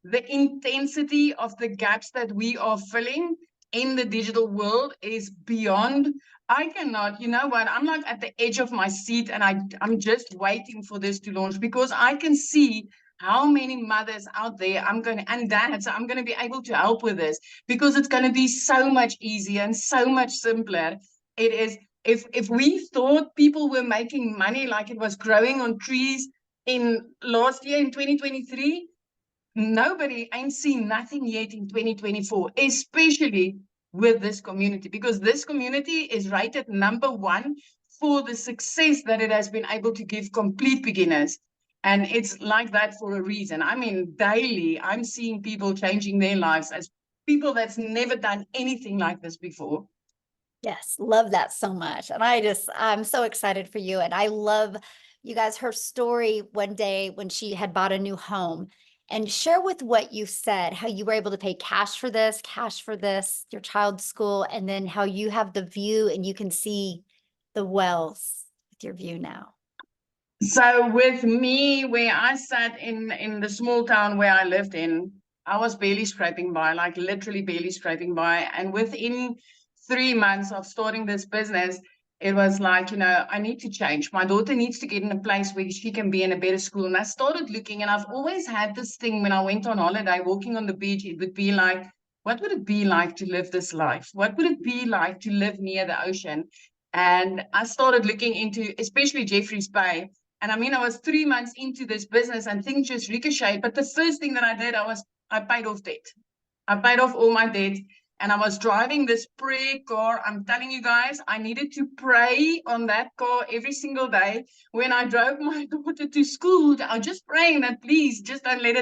The intensity of the gaps that we are filling in the digital world is beyond. I cannot, you know what? I'm like at the edge of my seat, and I'm just waiting for this to launch, because I can see how many mothers out there and dads, I'm going to be able to help with this, because it's going to be so much easier and so much simpler. It is, if we thought people were making money like it was growing on trees in last year in 2023, nobody ain't seen nothing yet in 2024, especially with this community, because this community is rated #1 for the success that it has been able to give complete beginners. And it's like that for a reason. I mean, daily, I'm seeing people changing their lives as people that's never done anything like this before. Yes, love that so much. And I'm so excited for you. And I love, you guys, her story one day when she had bought a new home. And share with what you said, how you were able to pay cash for this, your child's school, and then how you have the view and you can see the wells with your view now. So with me, where I sat in the small town where I lived in, I was barely scraping by, like literally barely scraping by. And within 3 months of starting this business, it was like, you know, I need to change. My daughter needs to get in a place where she can be in a better school. And I started looking, and I've always had this thing when I went on holiday, walking on the beach, it would be like, what would it be like to live this life? What would it be like to live near the ocean? And I started looking into, especially Jeffreys Bay. And I mean, I was 3 months into this business and things just ricocheted. But the first thing that I did, I paid off debt. I paid off all my debt, and I was driving this prayer car. I'm telling you guys, I needed to pray on that car every single day. When I drove my daughter to school, I was just praying that please just don't let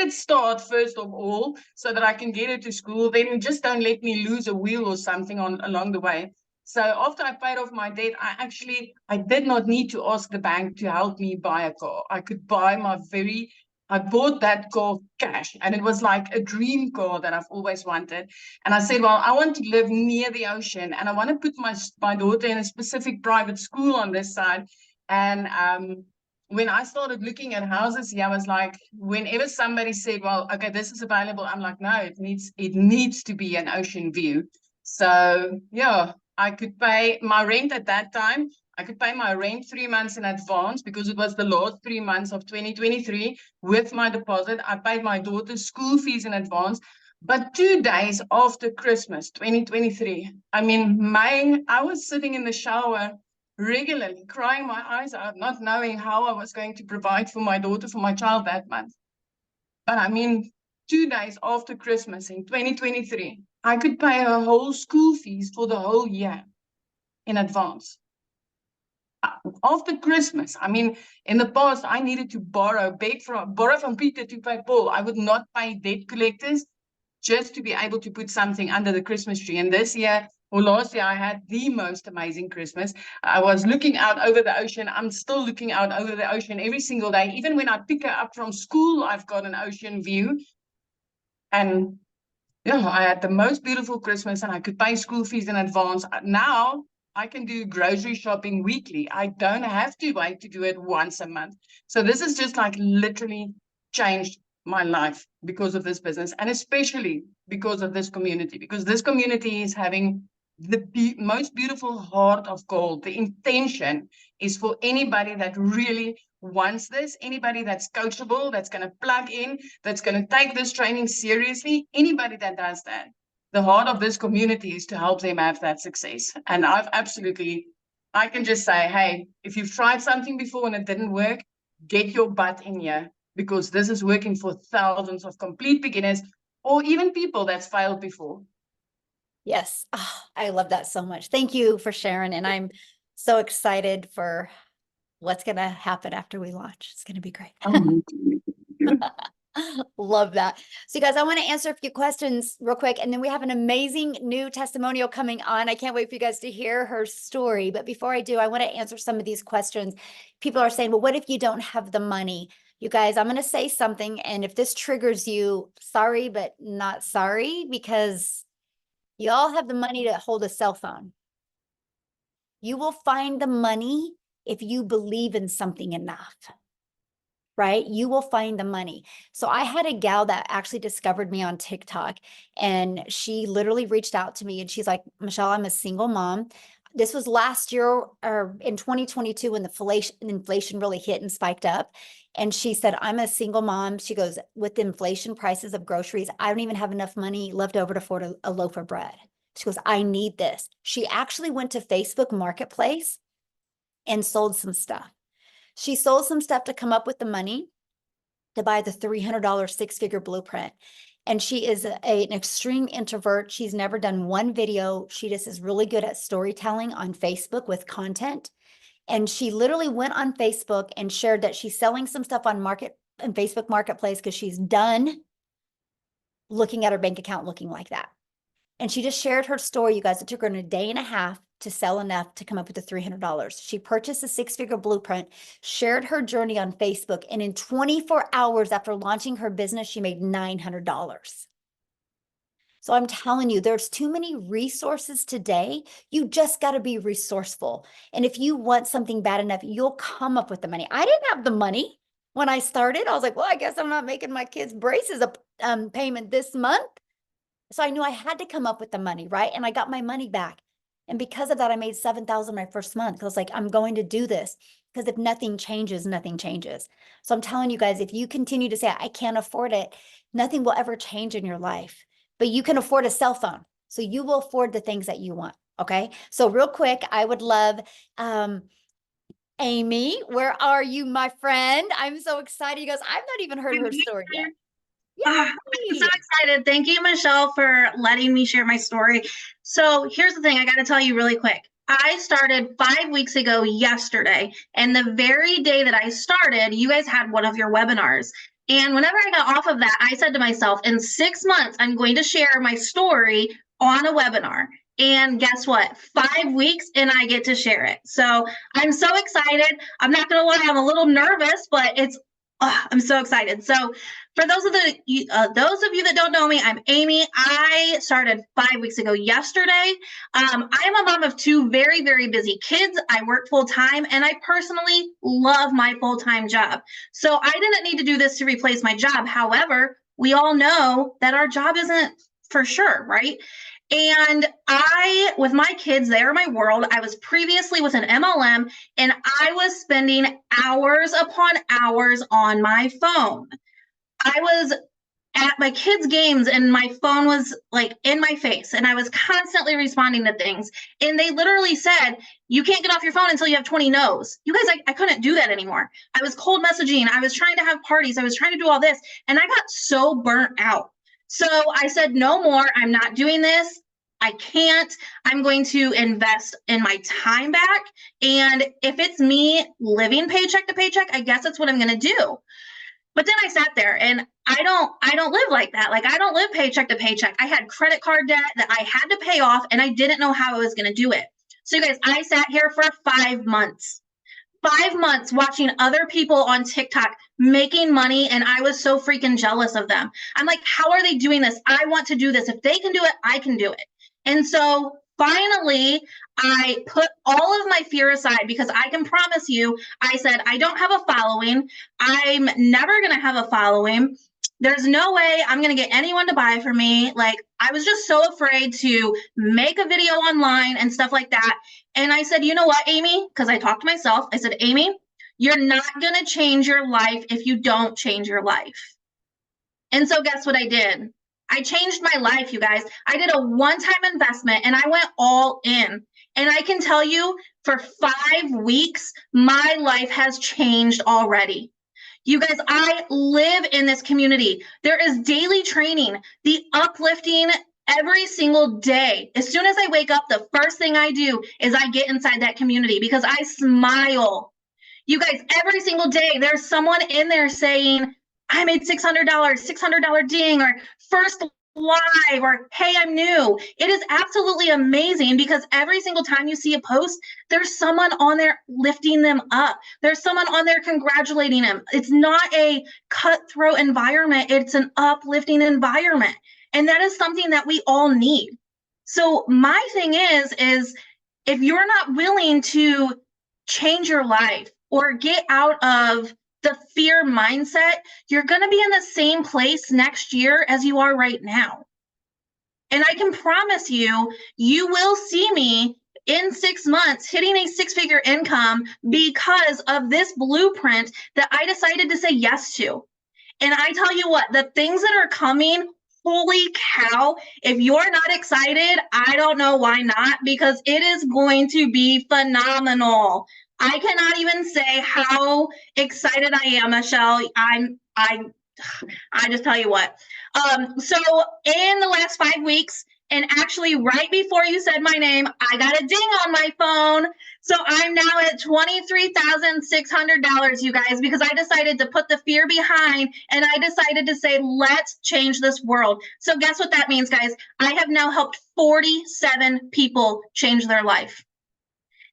it start first of all, so that I can get her to school. Then just don't let me lose a wheel or something along the way. So after I paid off my debt, I did not need to ask the bank to help me buy a car. I could buy I bought that car cash, and it was like a dream car that I've always wanted. And I said, well, I want to live near the ocean, and I want to put my daughter in a specific private school on this side. And when I started looking at houses, I was like, whenever somebody said, well, okay, this is available, I'm like, no, it needs to be an ocean view. So yeah, I could pay my rent at that time. I could pay my rent 3 months in advance, because it was the last 3 months of 2023 with my deposit. I paid my daughter's school fees in advance. But 2 days after Christmas 2023, I mean, I was sitting in the shower regularly, crying my eyes out, not knowing how I was going to provide for my daughter, for my child that month. But I mean, 2 days after Christmas in 2023, I could pay her whole school fees for the whole year in advance. After Christmas, I mean, in the past, I needed to borrow from Peter to pay Paul. I would not pay debt collectors just to be able to put something under the Christmas tree. And this year, or last year, I had the most amazing Christmas. I was looking out over the ocean. I'm still looking out over the ocean every single day. Even when I pick her up from school, I've got an ocean view. And yeah, I had the most beautiful Christmas and I could pay school fees in advance. Now I can do grocery shopping weekly. I don't have to wait to do it once a month. So this has just like literally changed my life because of this business, and especially because of this community, because this community is having the most beautiful heart of gold. The intention is for anybody that really wants this, anybody that's coachable, that's going to plug in, that's going to take this training seriously, anybody that does that. The heart of this community is to help them have that success. And I can just say, hey, if you've tried something before and it didn't work, get your butt in here, because this is working for thousands of complete beginners or even people that's failed before. Yes. I love that so much. Thank you for sharing. And I'm so excited for what's going to happen after we launch. It's going to be great. Love that. So you guys, I want to answer a few questions real quick, and then we have an amazing new testimonial coming on. I can't wait for you guys to hear her story. But before I do, I want to answer some of these questions. People are saying, well, what if you don't have the money? You guys, I'm going to say something, and if this triggers you, sorry, but not sorry, because you all have the money to hold a cell phone. You will find the money if you believe in something enough. Right? You will find the money. So I had a gal that actually discovered me on TikTok, and she literally reached out to me and she's like, Michelle, I'm a single mom. This was last year or in 2022 when the inflation really hit and spiked up. And she said, I'm a single mom. She goes, with the inflation prices of groceries, I don't even have enough money left over to afford a loaf of bread. She goes, I need this. She actually went to Facebook Marketplace and sold some stuff. She sold some stuff to come up with the money to buy the $300 six-figure blueprint. And she is an extreme introvert. She's never done one video. She just is really good at storytelling on Facebook with content. And she literally went on Facebook and shared that she's selling some stuff on Facebook Marketplace because she's done looking at her bank account looking like that. And she just shared her story, you guys. It took her a day and a half to sell enough to come up with the $300. She purchased a six-figure blueprint, shared her journey on Facebook, and in 24 hours after launching her business, she made $900. So I'm telling you, there's too many resources today. You just got to be resourceful. And if you want something bad enough, you'll come up with the money. I didn't have the money when I started. I was like, well, I guess I'm not making my kids' braces a payment this month. So I knew I had to come up with the money, right? And I got my money back. And because of that, I made $7,000 my first month. Because I was like, I'm going to do this. Because if nothing changes, nothing changes. So I'm telling you guys, if you continue to say, I can't afford it, nothing will ever change in your life. But you can afford a cell phone. So you will afford the things that you want. Okay. So real quick, I would love, Amy, where are you, my friend? I'm so excited. You guys, I've not even heard her story yet. I'm so excited. Thank you, Michelle, for letting me share my story. So here's the thing. I got to tell you really quick. I started 5 weeks ago yesterday. And the very day that I started, you guys had one of your webinars. And whenever I got off of that, I said to myself, in 6 months, I'm going to share my story on a webinar. And guess what? 5 weeks and I get to share it. So I'm so excited. I'm not going to lie, I'm a little nervous, but I'm so excited. So for those of you that don't know me, I'm Amy. I started 5 weeks ago yesterday. I'm a mom of 2 very, very busy kids. I work full time and I personally love my full-time job. So I didn't need to do this to replace my job. However, we all know that our job isn't for sure, right? And with my kids, they are my world. I was previously with an MLM and I was spending hours upon hours on my phone. I was at my kids' games and my phone was like in my face and I was constantly responding to things. And they literally said, you can't get off your phone until you have 20 no's. You guys, I couldn't do that anymore. I was cold messaging. I was trying to have parties. I was trying to do all this. And I got so burnt out. So I said, no more. I'm not doing this. I can't. I'm going to invest in my time back. And if it's me living paycheck to paycheck, I guess that's what I'm going to do. But then I sat there and I don't live like that. Like I don't live paycheck to paycheck. I had credit card debt that I had to pay off and I didn't know how I was going to do it. So you guys, I sat here for 5 months. 5 months watching other people on TikTok making money, and I was so freaking jealous of them. I'm like, how are they doing this? I want to do this. If they can do it, I can do it. And so finally, I put all of my fear aside because I can promise you, I said, I don't have a following. I'm never going to have a following. There's no way I'm going to get anyone to buy from me. Like, I was just so afraid to make a video online and stuff like that. And I said, you know what, Amy? Because I talked to myself. I said, Amy, you're not going to change your life if you don't change your life. And so guess what I did? I changed my life, you guys. I did a one-time investment and I went all in. And I can tell you, for 5 weeks, my life has changed already. You guys, I live in this community. There is daily training, the uplifting every single day. As soon as I wake up, the first thing I do is I get inside that community because I smile. You guys, every single day, there's someone in there saying, I made $600, $600 ding, or first live, or hey, I'm new. It is absolutely amazing because every single time you see a post, there's someone on there lifting them up. There's someone on there congratulating them. It's not a cutthroat environment. It's an uplifting environment. And that is something that we all need. So my thing is if you're not willing to change your life or get out of the fear mindset, you're going to be in the same place next year as you are right now. And I can promise you, you will see me in 6 months hitting a 6-figure income because of this blueprint that I decided to say yes to. And I tell you what, the things that are coming, holy cow, if you're not excited, I don't know why not, because it is going to be phenomenal. I cannot even say how excited I am, Michelle. I just tell you what. So in the last 5 weeks, and actually right before you said my name, I got a ding on my phone. So I'm now at $23,600, you guys, because I decided to put the fear behind and I decided to say, let's change this world. So guess what that means, guys? I have now helped 47 people change their life.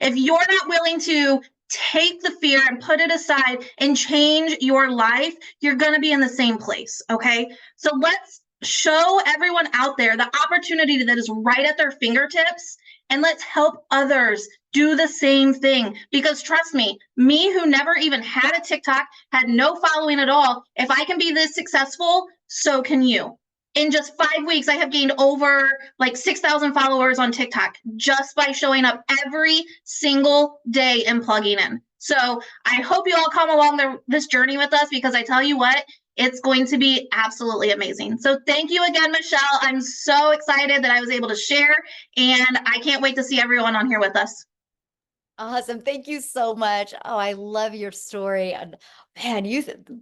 If you're not willing to take the fear and put it aside and change your life, you're going to be in the same place, okay? So let's show everyone out there the opportunity that is right at their fingertips, and let's help others do the same thing. Because trust me who never even had a TikTok, had no following at all, if I can be this successful, so can you. In just 5 weeks, I have gained over like 6,000 followers on TikTok just by showing up every single day and plugging in. So I hope you all come along this journey with us, because I tell you what, it's going to be absolutely amazing. So thank you again, Michelle. I'm so excited that I was able to share, and I can't wait to see everyone on here with us. Awesome. Thank you so much. Oh, I love your story. And man,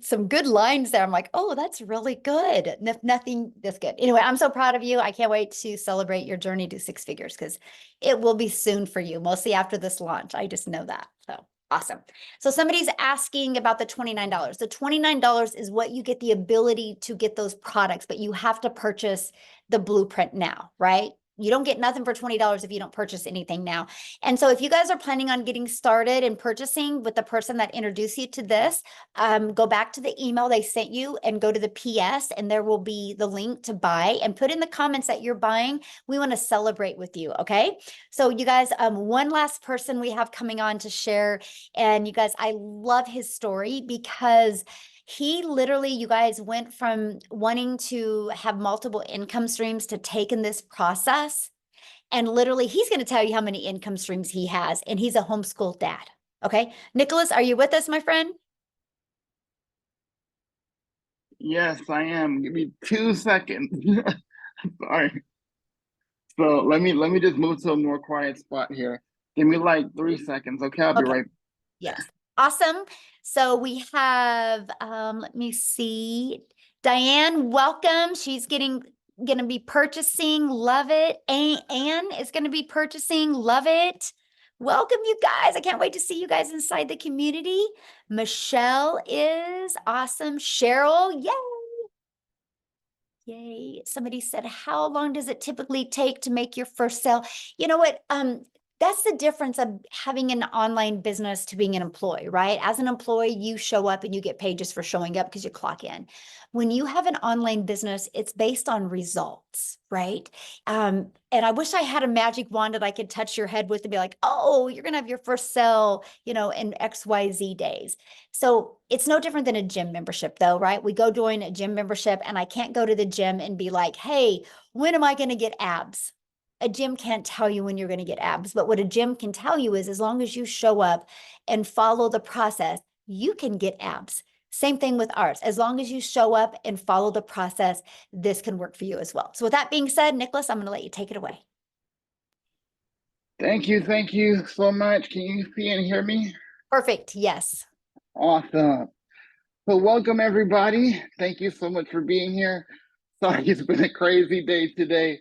some good lines there. I'm like, oh, that's really good. Nothing this good. Anyway, I'm so proud of you. I can't wait to celebrate your journey to 6 figures, because it will be soon for you, mostly after this launch. I just know that. So awesome. So somebody's asking about the $29. The $29 is what you get the ability to get those products, but you have to purchase the blueprint now, right? You don't get nothing for $20 if you don't purchase anything now. And so if you guys are planning on getting started and purchasing with the person that introduced you to this, go back to the email they sent you and go to the PS, and there will be the link to buy, and put in the comments that you're buying. We want to celebrate with you. Okay. So you guys, one last person we have coming on to share. And you guys, I love his story, because he literally, you guys, went from wanting to have multiple income streams to taking this process. And literally, he's going to tell you how many income streams he has. And he's a homeschool dad. Okay. Nicholas, are you with us, my friend? Yes, I am. Give me 2 seconds. Sorry. So let me just move to a more quiet spot here. Give me like 3 seconds. Okay, I'll be Okay. right. Yes. Awesome. So we have, let me see, Diane, welcome. She's going to be purchasing. Love it. Anne is going to be purchasing. Love it. Welcome, you guys. I can't wait to see you guys inside the community. Michelle is awesome. Cheryl, yay. Yay. Somebody said, how long does it typically take to make your first sale? You know what? That's the difference of having an online business to being an employee, right? As an employee, you show up and you get paid just for showing up because you clock in. When you have an online business, it's based on results, right? And I wish I had a magic wand that I could touch your head with and be like, oh, you're going to have your first sale, in XYZ days. So it's no different than a gym membership though, right? We go join a gym membership and I can't go to the gym and be like, hey, when am I going to get abs? A gym can't tell you when you're going to get abs, but what a gym can tell you is as long as you show up and follow the process, you can get abs. Same thing with ours. As long as you show up and follow the process, this can work for you as well. So with that being said, Nicholas, I'm going to let you take it away. Thank you so much. Can you see and hear me? Perfect. Yes. Awesome. So welcome everybody. Thank you so much for being here. Sorry, it's been a crazy day today,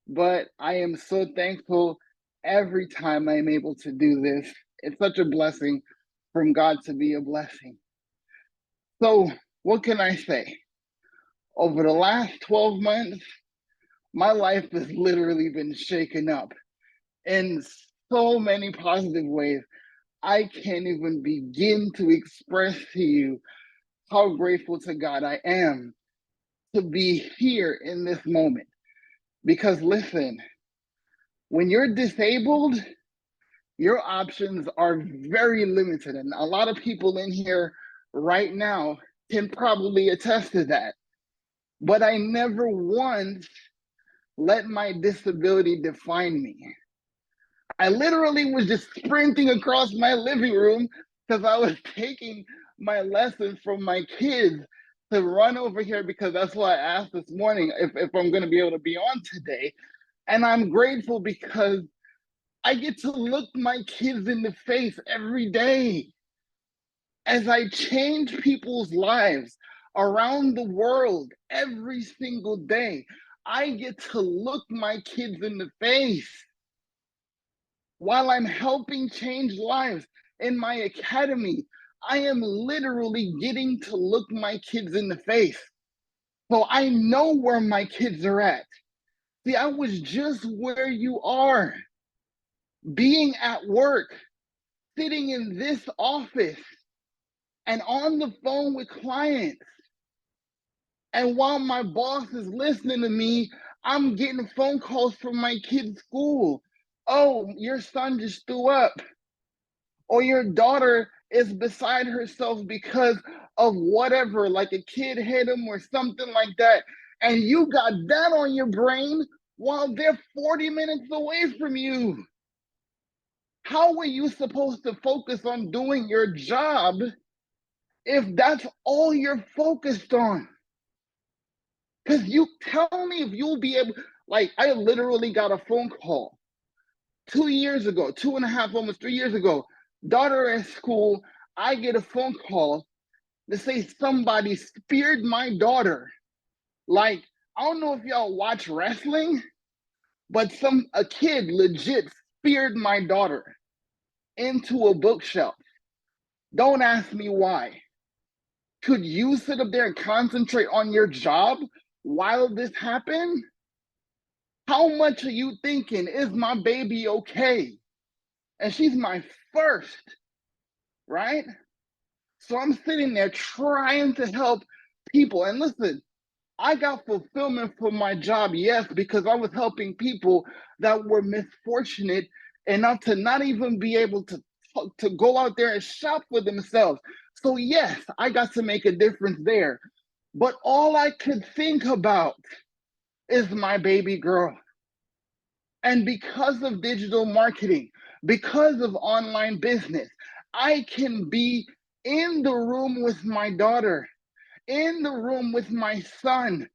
but I am so thankful every time I'm able to do this. It's such a blessing from God to be a blessing. So what can I say? Over the last 12 months, my life has literally been shaken up in so many positive ways. I can't even begin to express to you how grateful to God I am to be here in this moment. Because listen, when you're disabled, your options are very limited. And a lot of people in here right now can probably attest to that. But I never once let my disability define me. I literally was just sprinting across my living room because I was taking my lessons from my kids to run over here because that's why I asked this morning if I'm going to be able to be on today. And I'm grateful because I get to look my kids in the face every day as I change people's lives around the world every single day. I get to look my kids in the face while I'm helping change lives in my academy. I am literally getting to look my kids in the face. So I know where my kids are at. See, I was just where you are, being at work, sitting in this office and on the phone with clients. And while my boss is listening to me, I'm getting phone calls from my kids' school. Oh, your son just threw up. Or your daughter is beside herself because of whatever, like a kid hit him or something like that. And you got that on your brain while they're 40 minutes away from you. How are you supposed to focus on doing your job if that's all you're focused on? Because you tell me if you'll be able, like, I literally got a phone call 2 years ago, 2.5, almost 3 years ago, daughter at school, I get a phone call to say somebody speared my daughter. Like, I don't know if y'all watch wrestling, but a kid legit speared my daughter into a bookshelf. Don't ask me why. Could you sit up there and concentrate on your job while this happened? How much are you thinking, is my baby okay? And she's my first, right? So I'm sitting there trying to help people. And listen, I got fulfillment from my job, yes, because I was helping people that were misfortunate enough to not even be able to go out there and shop for themselves. So yes, I got to make a difference there. But all I could think about is my baby girl. And because of digital marketing, because of online business, I can be in the room with my daughter, in the room with my son.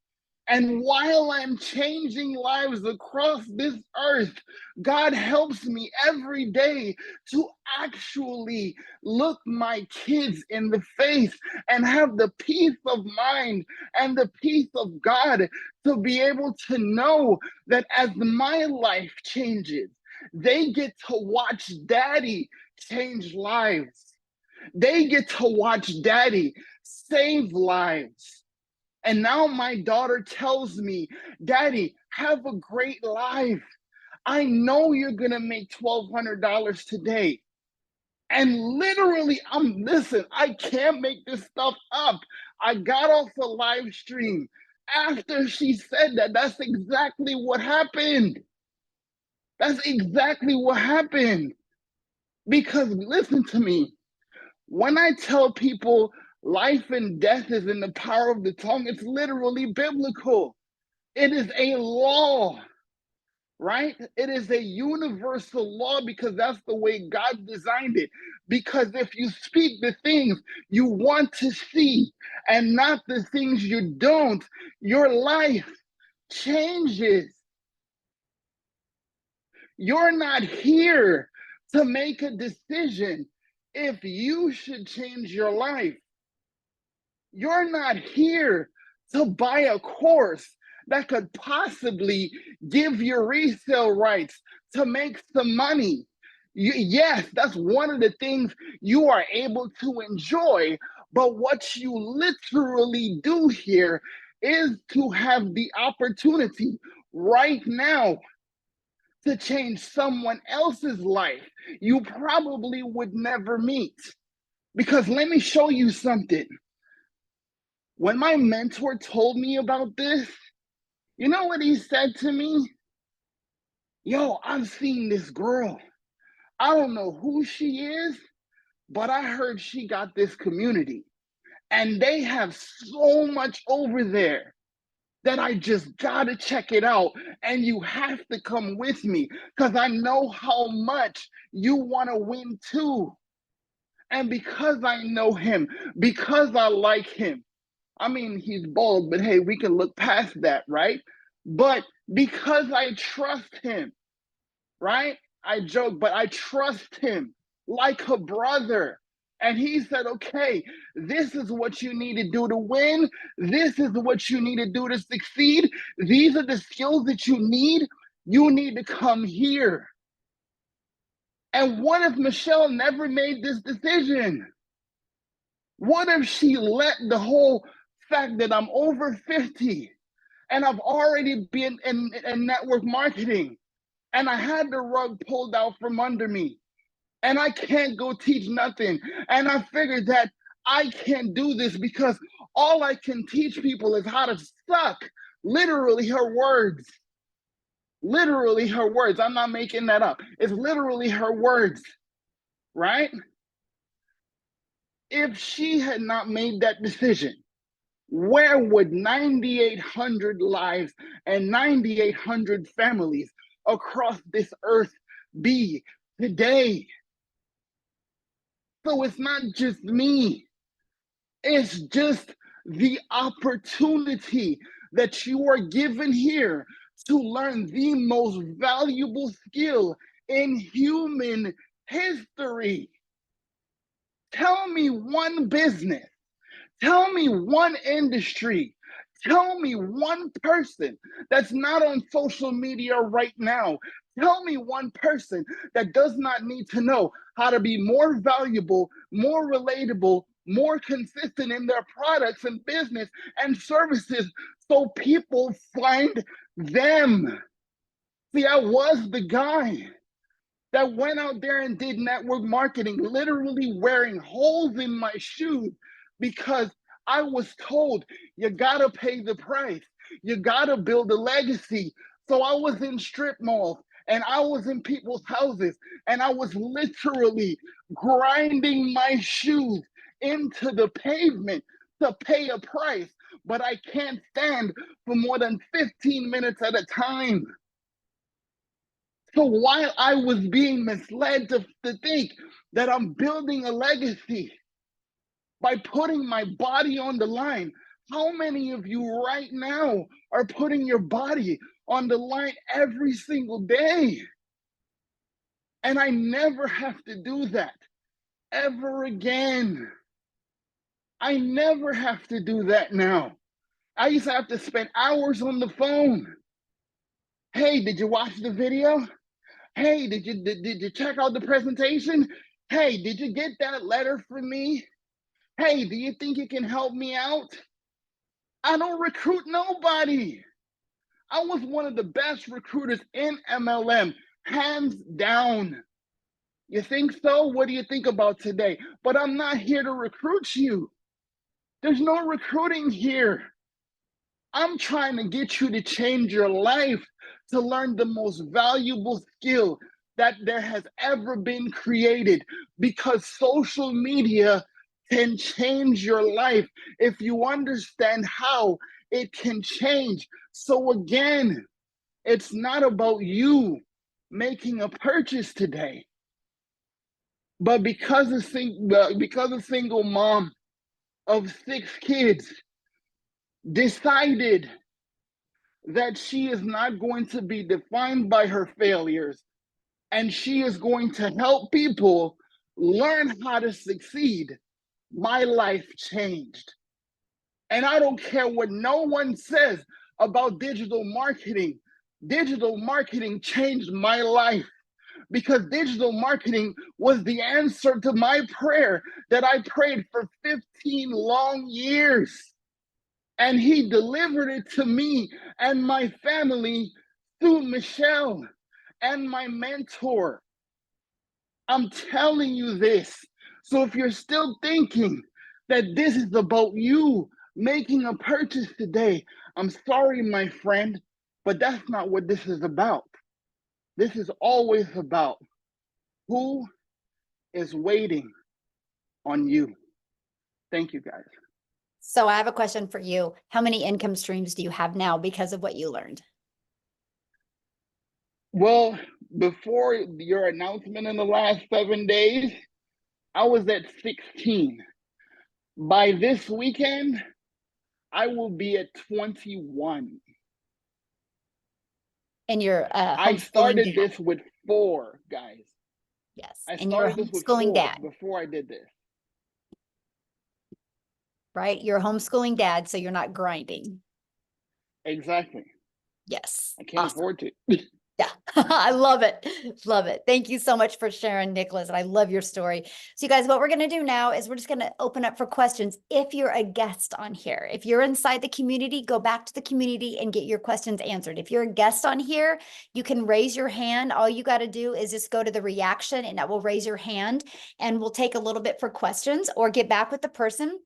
And while I'm changing lives across this earth, God helps me every day to actually look my kids in the face and have the peace of mind and the peace of God to be able to know that as my life changes, they get to watch daddy change lives. They get to watch daddy save lives. And now my daughter tells me, Daddy, have a great life. I know you're going to make $1,200 today. And literally, listen, I can't make this stuff up. I got off a live stream after she said that. That's exactly what happened. That's exactly what happened. Because listen to me, when I tell people life and death is in the power of the tongue, it's literally biblical. It is a law, right? It is a universal law because that's the way God designed it. Because if you speak the things you want to see and not the things you don't, your life changes. You're not here to make a decision if you should change your life. You're not here to buy a course that could possibly give you resale rights to make some money. Yes, that's one of the things you are able to enjoy, but what you literally do here is to have the opportunity right now to change someone else's life you probably would never meet. Because let me show you something. When my mentor told me about this, you know what he said to me? Yo, I've seen this girl. I don't know who she is, but I heard she got this community. And they have so much over there that I just gotta check it out. And you have to come with me because I know how much you wanna win too. And because I know him, because I like him, I mean, he's bald, but hey, we can look past that, right? But because I trust him, right? I joke, but I trust him like a brother. And he said, okay, this is what you need to do to win. This is what you need to do to succeed. These are the skills that you need. You need to come here. And what if Michelle never made this decision? What if she let the whole fact that I'm over 50 and I've already been in network marketing and I had the rug pulled out from under me and I can't go teach nothing. And I figured that I can't do this because all I can teach people is how to suck. Literally her words. Literally her words. I'm not making that up. It's literally her words, right? If she had not made that decision, where would 9,800 lives and 9,800 families across this earth be today? So it's not just me. It's just the opportunity that you are given here to learn the most valuable skill in human history. Tell me one business, tell me one industry, tell me one person that's not on social media right now. Tell me one person that does not need to know how to be more valuable, more relatable, more consistent in their products and business and services so people find them. See, I was the guy that went out there and did network marketing, literally wearing holes in my shoes because I was told you gotta pay the price, you gotta build a legacy. So I was in strip malls and I was in people's houses and I was literally grinding my shoes into the pavement to pay a price, but I can't stand for more than 15 minutes at a time. So while I was being misled to think that I'm building a legacy by putting my body on the line, how many of you right now are putting your body on the line every single day? And I never have to do that ever again. I never have to do that now. I used to have to spend hours on the phone. Hey, did you watch the video? Hey, did you check out the presentation? Hey, did you get that letter from me? Hey, do you think you can help me out? I don't recruit nobody. I was one of the best recruiters in MLM, hands down. You think so? What do you think about today? But I'm not here to recruit you. There's no recruiting here. I'm trying to get you to change your life, to learn the most valuable skill that there has ever been created, because social media can change your life if you understand how it can change. So again, it's not about you making a purchase today, but because a single mom of 6 kids decided that she is not going to be defined by her failures, and she is going to help people learn how to succeed, my life changed. And I don't care what no one says about digital marketing. Digital marketing changed my life, because digital marketing was the answer to my prayer that I prayed for 15 long years. And he delivered it to me and my family through Michelle and my mentor. I'm telling you this. So if you're still thinking that this is about you making a purchase today, I'm sorry, my friend, but that's not what this is about. This is always about who is waiting on you. Thank you, guys. So I have a question for you. How many income streams do you have now because of what you learned? Well, before your announcement in the last 7 days, I was at 16. By this weekend, I will be at 21. And you're I homeschooling started dad. this with 4, guys. Yes. I And you're a started this with homeschooling 4 dad, before I did this. right? You're a homeschooling dad, so you're not grinding. Exactly. Yes. I can't Awesome. afford to. Yeah, I love it. Love it. Thank you so much for sharing, Nicholas. And I love your story. So you guys, what we're going to do now is we're just going to open up for questions. If you're a guest on here, if you're inside the community, go back to the community and get your questions answered. If you're a guest on here, you can raise your hand. All you got to do is just go to the reaction and that will raise your hand, and we'll take a little bit for questions or get back with the person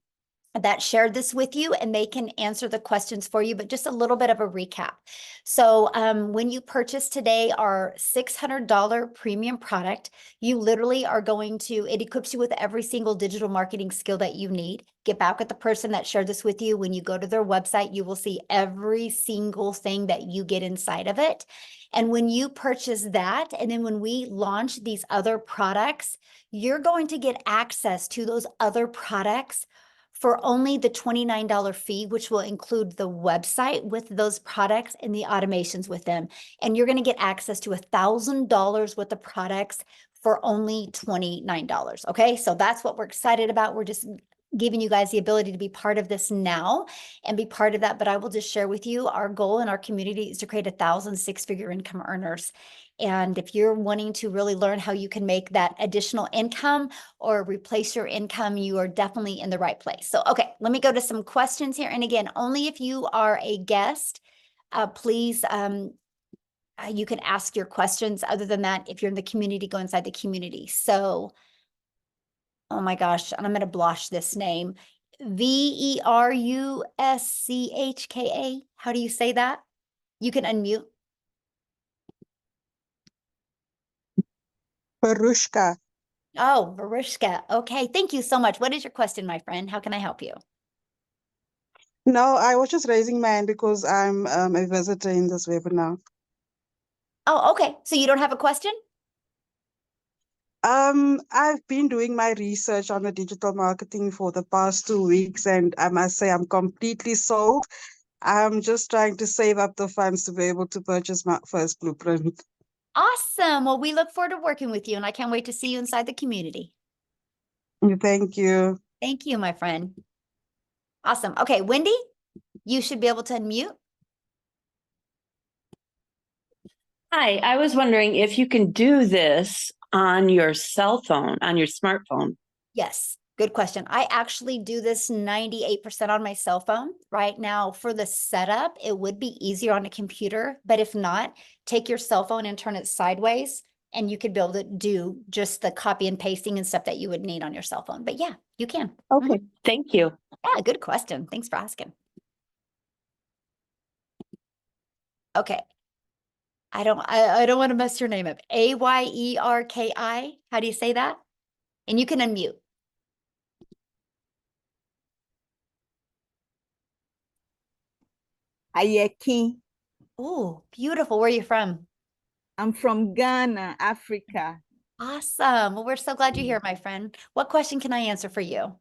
that shared this with you, and they can answer the questions for you, but just a little bit of a recap. So when you purchase today our $600 premium product, you literally are going to, it equips you with every single digital marketing skill that you need. Get back with the person that shared this with you. When you go to their website, you will see every single thing that you get inside of it. And when you purchase that, and then when we launch these other products, you're going to get access to those other products for only the $29 fee, which will include the website with those products and the automations with them. And you're going to get access to $1,000 worth of products for only $29. Okay, so that's what we're excited about. We're just giving you guys the ability to be part of this now and be part of that. But I will just share with you, our goal in our community is to create 1,000 six-figure income earners. And if you're wanting to really learn how you can make that additional income or replace your income, you are definitely in the right place. So, okay, let me go to some questions here. And again, only if you are a guest, please, you can ask your questions. Other than that, if you're in the community, go inside the community. So, oh my gosh, and I'm going to blush this name. Veruschka. How do you say that? You can unmute. Barushka. Oh, Veruschka. Okay, thank you so much. What is your question, my friend? How can I help you? No, I was just raising my hand because I'm a visitor in this webinar. Oh, okay. So you don't have a question? I've been doing my research on the digital marketing for the past 2 weeks, and I must say I'm completely sold. I'm just trying to save up the funds to be able to purchase my first blueprint. Awesome. Well, we look forward to working with you, and I can't wait to see you inside the community. Thank you. Thank you, my friend. Awesome. Okay, Wendy, you should be able to unmute. Hi, I was wondering if you can do this on your cell phone, on your smartphone. Yes. Good question. I actually do this 98% on my cell phone right now. For the setup, it would be easier on a computer, but if not, take your cell phone and turn it sideways and you could be able to do just the copy and pasting and stuff that you would need on your cell phone. But yeah, you can. Okay, thank you. Yeah, good question. Thanks for asking. Okay. I don't want to mess your name up. Ayerki. How do you say that? And you can unmute. Ayeki. Oh, beautiful. Where are you from? I'm from Ghana, Africa. Awesome. Well, we're so glad you're here, my friend. What question can I answer for you?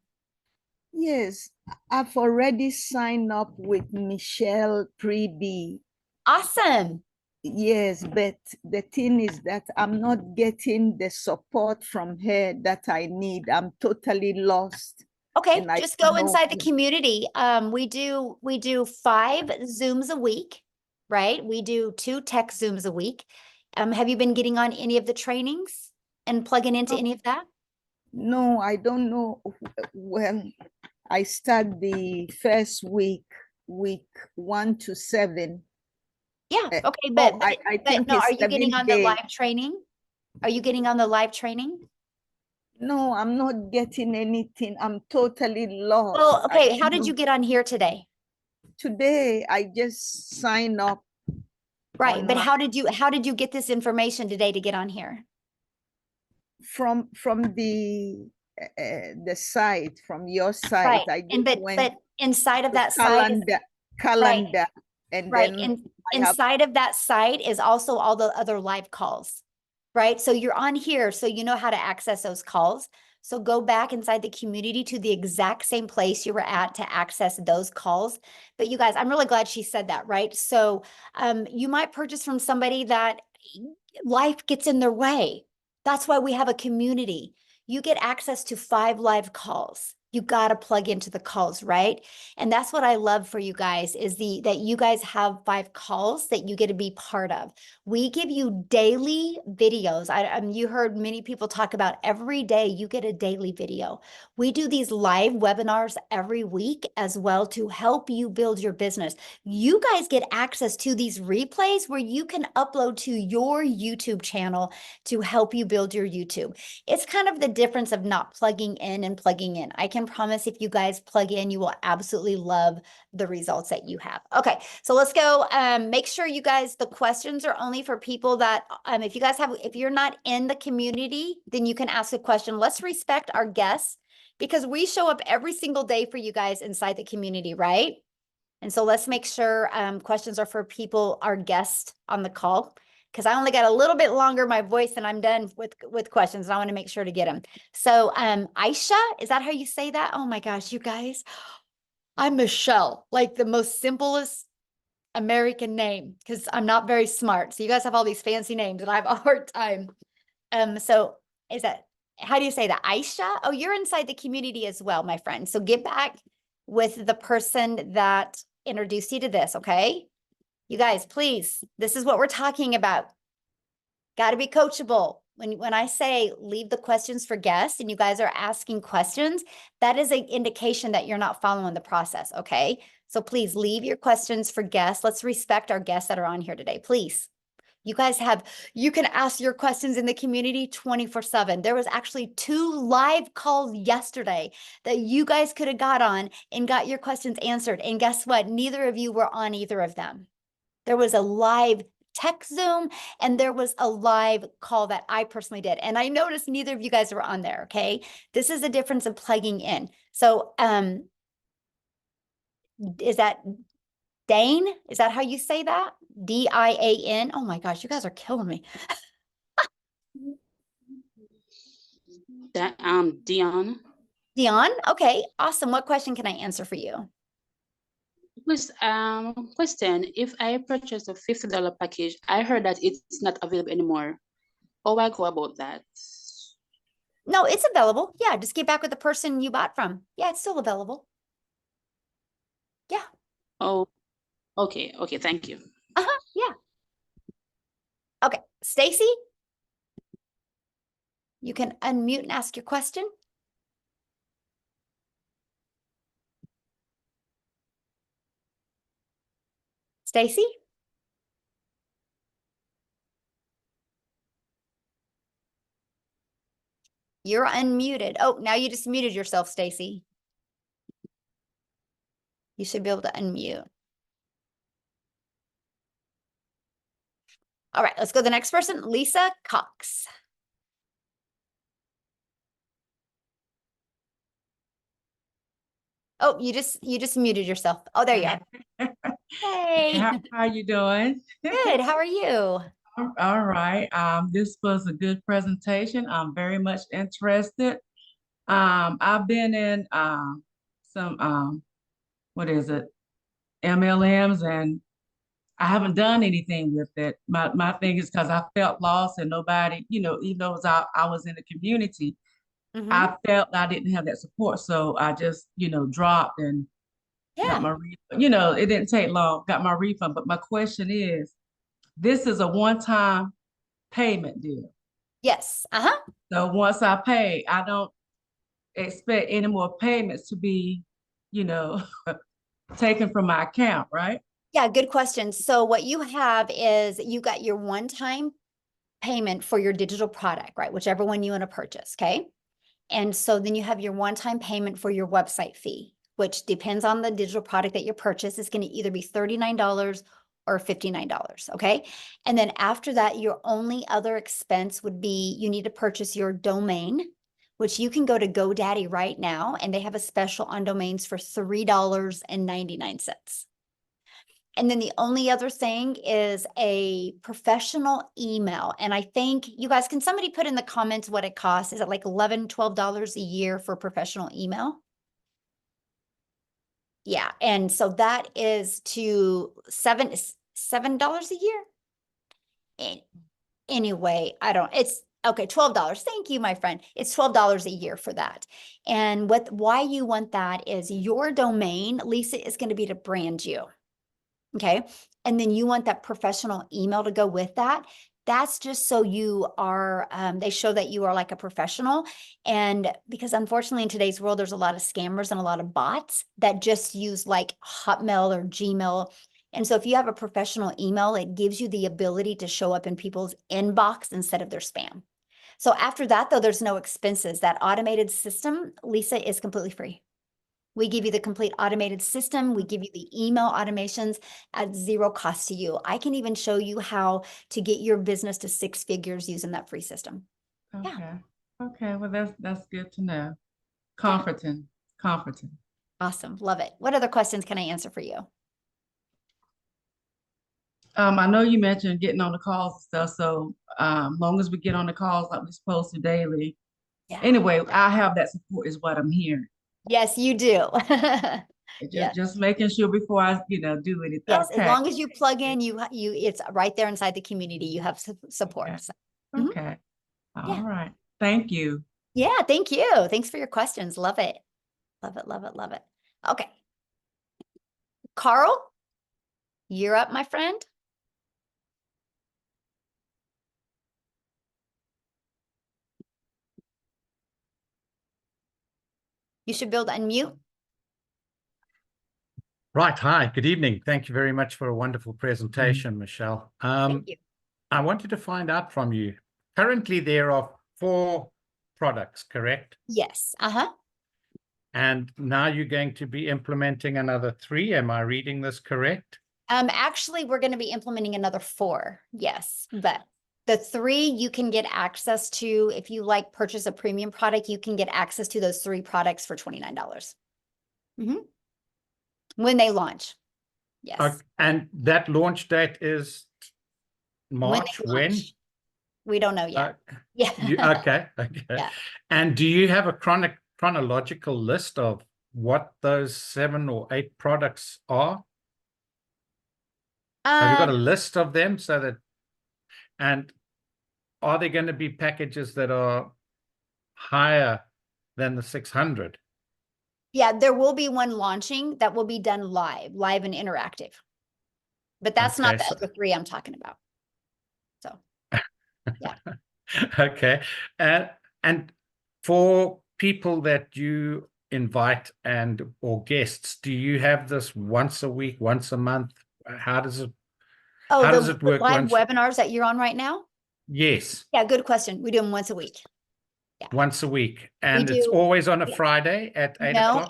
Yes, I've already signed up with Michelle Preby. Awesome. Yes, but the thing is that I'm not getting the support from her that I need. I'm totally lost. Okay, And I just go don't know- inside the community. We do 5 Zooms a week, right? We do 2 tech Zooms a week. Have you been getting on any of the trainings and plugging into any of that? No, I don't know when I start the first week 1 to 7. Yeah, Uh, okay, but I think no, it's are you getting 7 on the day. live training? Are you getting on the live training? No, I'm not getting anything. I'm totally lost. Well, I okay, don't how did know. you get on here today? Today, I just signed up. Right, on but my- how did you get this information today to get on here? from the site, from your site. Right, I and just went but inside of to that site is calendar, and right, then and I have- inside of that site is also all the other live calls, right? So you're on here, so you know how to access those calls. So go back inside the community to the exact same place you were at to access those calls. But you guys, I'm really glad she said that, right? So you might purchase from somebody that life gets in their way. That's why we have a community. You get access to 5 live calls. You got to plug into the calls, right? And that's what I love for you guys is that you guys have 5 calls that you get to be part of. We give you daily videos. You heard many people talk about every day you get a daily video. We do these live webinars every week as well to help you build your business. You guys get access to these replays where you can upload to your YouTube channel to help you build your YouTube. It's kind of the difference of not plugging in and plugging in. I can promise if you guys plug in, you will absolutely love the results that you have. Okay, so let's go. Make sure you guys, the questions are only for people that, if you're not in the community, then you can ask a question. Let's respect our guests because we show up every single day for you guys inside the community, right? And so let's make sure questions are for people, our guests on the call, because I only got a little bit longer my voice and I'm done with questions. And I want to make sure to get them. So Aisha, is that how you say that? Oh my gosh, you guys, I'm Michelle, like the most simplest American name because I'm not very smart. So you guys have all these fancy names and I have a hard time. So how do you say that? Aisha? Oh, you're inside the community as well, my friend. So get back with the person that introduced you to this, okay? You guys, please, this is what we're talking about. Got to be coachable. When I say leave the questions for guests and you guys are asking questions, that is an indication that you're not following the process, okay? So please leave your questions for guests. Let's respect our guests that are on here today, please. You can ask your questions in the community 24/7. There was actually 2 live calls yesterday that you guys could have got on and got your questions answered. And guess what? Neither of you were on either of them. There was a live tech Zoom and there was a live call that I personally did. And I noticed neither of you guys were on there, okay? This is the difference of plugging in. So is that Dane? Is that how you say that? D-I-A-N? Oh my gosh, you guys are killing me. Dion. Dion? Okay, awesome. What question can I answer for you? Please, question, if I purchase a $50 package, I heard that it's not available anymore. How do I go about that? No, it's available. Yeah, just get back with the person you bought from. Yeah, it's still available. Yeah. Oh, okay, thank you. Yeah. Okay, Stacy? You can unmute and ask your question. Stacy? You're unmuted. Oh, now you just muted yourself, Stacy. You should be able to unmute. All right, let's go to the next person, Lisa Cox. Oh, you just muted yourself. Oh, there you are. Hey, How you doing? good. How are you? All right. This was a good presentation. I'm very much interested. I've been in some what is it? MLMs, and I haven't done anything with it. My thing is because I felt lost and nobody, even though I was in the community, Mhm. I felt I didn't have that support. So I just, dropped and got Yeah. my refund. It didn't take long, got my refund. But my question is, this is a one-time payment deal. Yes. Uh-huh. So once I pay, I don't expect any more payments to be, taken from my account, right? Yeah, good question. So what you have is you got your one-time payment for your digital product, right? Whichever one you want to purchase, okay? And so then you have your one-time payment for your website fee, which depends on the digital product that you purchase. It's going to either be $39 or $59, okay? And then after that, your only other expense would be you need to purchase your domain, which you can go to GoDaddy right now, and they have a special on domains for $3.99. And then the only other thing is a professional email. And I think you guys, can somebody put in the comments what it costs? Is it like $11, $12 a year for professional email? Yeah. And so that is to $7 a year. Anyway, it's okay, $12. Thank you, my friend. It's $12 a year for that. And why you want that is your domain, Lisa, is going to be to brand you. Okay. And then you want that professional email to go with that. That's just so you are, they show that you are like a professional. And because unfortunately in today's world, there's a lot of scammers and a lot of bots that just use like Hotmail or Gmail. And so if you have a professional email, it gives you the ability to show up in people's inbox instead of their spam. So after that, though, there's no expenses. That automated system, Lisa, is completely free. We give you the complete automated system. We give you the email automations at zero cost to you. I can even show you how to get your business to 6 figures using that free system. Okay. Yeah. Okay. Well, that's good to know. Comforting. Awesome. Love it. What other questions can I answer for you? I know you mentioned getting on the calls and stuff. So long as we get on the calls like we're supposed to daily. Yeah. Anyway, I have that support is what I'm hearing. Yes, you do. Just making sure before I, do anything. Yes, Okay. as long as you plug in, it's right there inside the community. You have support. Okay. So, Okay. Yeah. All right. Thank you. yeah, thank you. Thanks for your questions. Love it. Love it, love it, love it. Okay. Carl, you're up, my friend. You should be able to unmute. Right. Hi. Good evening. Thank you very much for a wonderful presentation, Michelle. Thank you. I wanted to find out from you. Currently, there are 4 products, correct? Yes. Uh-huh. And now you're going to be implementing another 3. Am I reading this correct? Actually, we're going to be implementing another 4. Yes, but the 3 you can get access to. If you purchase a premium product, you can get access to those 3 products for $29. When they launch. Yes. And that launch date is When March, they when? launch. We don't know yet. Yeah. Okay. Yeah. And do you have a chronological list of what those 7 or 8 products are? Have you got a list of them and are there going to be packages that are higher than the 600? Yeah, there will be one launching that will be done live and interactive. But that's not the other 3 I'm talking about. So, yeah. Okay. And for people that you invite or guests, do you have this once a week, once a month, how does it Oh, how does the it work live once? webinars that you're on right now? Yes, Yeah, good question. We do them once a week. once a week, and it's do- always on a yeah. Friday at 8 No, o'clock.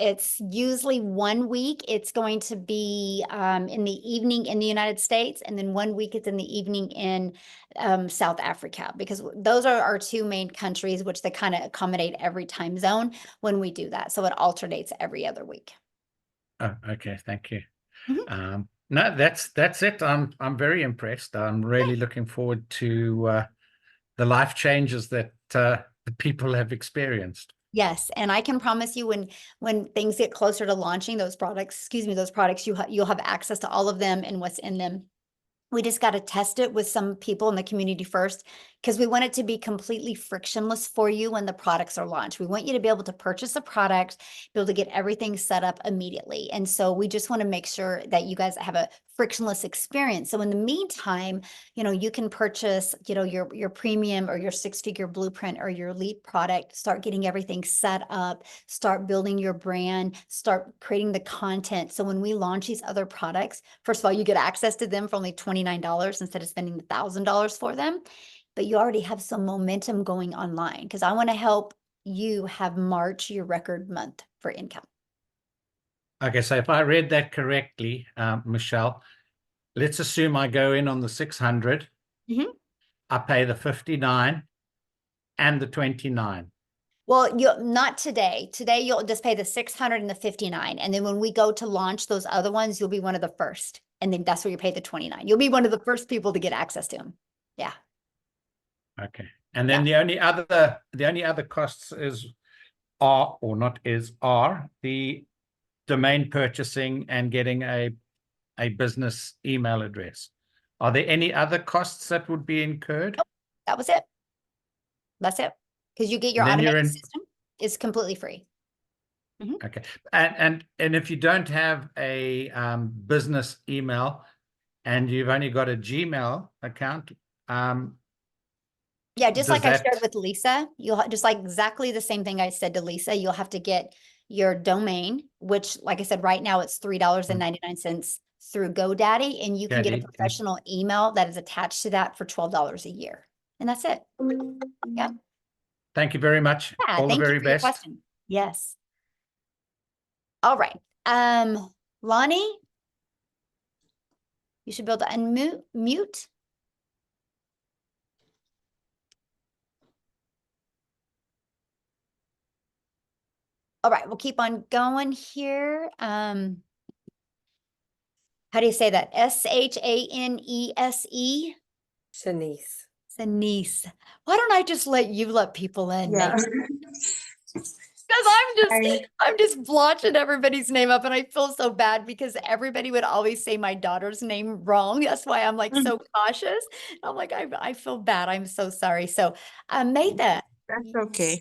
it's usually 1 week. It's going to be in the evening in the United States, and then 1 week it's in the evening in South Africa, because those are our two main countries, which they kind of accommodate every time zone when we do that. So it alternates every other week. Oh, okay, thank you. Mhm. No, that's it. I'm very impressed. I'm really looking forward to the life changes that the people have experienced. Yes, and I can promise you when things get closer to launching those products, you'll have access to all of them and what's in them. We just got to test it with some people in the community first, because we want it to be completely frictionless for you when the products are launched. We want you to be able to purchase a product, be able to get everything set up immediately. And so we just want to make sure that you guys have a frictionless experience. So in the meantime, you can purchase, your premium or your 6-figure blueprint or your lead product, start getting everything set up, start building your brand, start creating the content. So when we launch these other products, first of all, you get access to them for only $29 instead of spending $1,000 for them. But you already have some momentum going online, because I want to help you have March your record month for income. Okay, so if I read that correctly, Michelle, let's assume I go in on the 600. Mhm. I pay the 59 and the 29. Well, not today. Today you'll just pay the 600 and the 59. And then when we go to launch those other ones, you'll be one of the first. And then that's where you pay the 29. You'll be one of the first people to get access to them. Yeah. Okay. And then the only other costs are the domain purchasing and getting a business email address. Are there any other costs that would be incurred? Nope, that was it. That's it. Because you get your And then automated system. It's completely free. Okay. And if you don't have a business email and you've only got a Gmail account, yeah, just does like I shared that- with Lisa, you'll just like exactly the same thing I said to Lisa, you'll have to get your domain, which, like I said, right now it's $3.99 through GoDaddy, and you can get a GoDaddy. professional email that is attached to that for $12 a year. And that's it. Yeah. Thank you very much. Yeah, All the thank you very for your best. question. Yes. All right. Lonnie, you should be able to unmute. All right, we'll keep on going here. How do you say that? S-H-A-N-E-S-E? Shanice. Shanice. Why don't I just let you let people in? Yeah. Because I'm just blotching everybody's name up, and I feel so bad because everybody would always say my daughter's name wrong. That's why I'm like so cautious. I'm like, I feel bad. I'm so sorry. So Maytha. That's okay.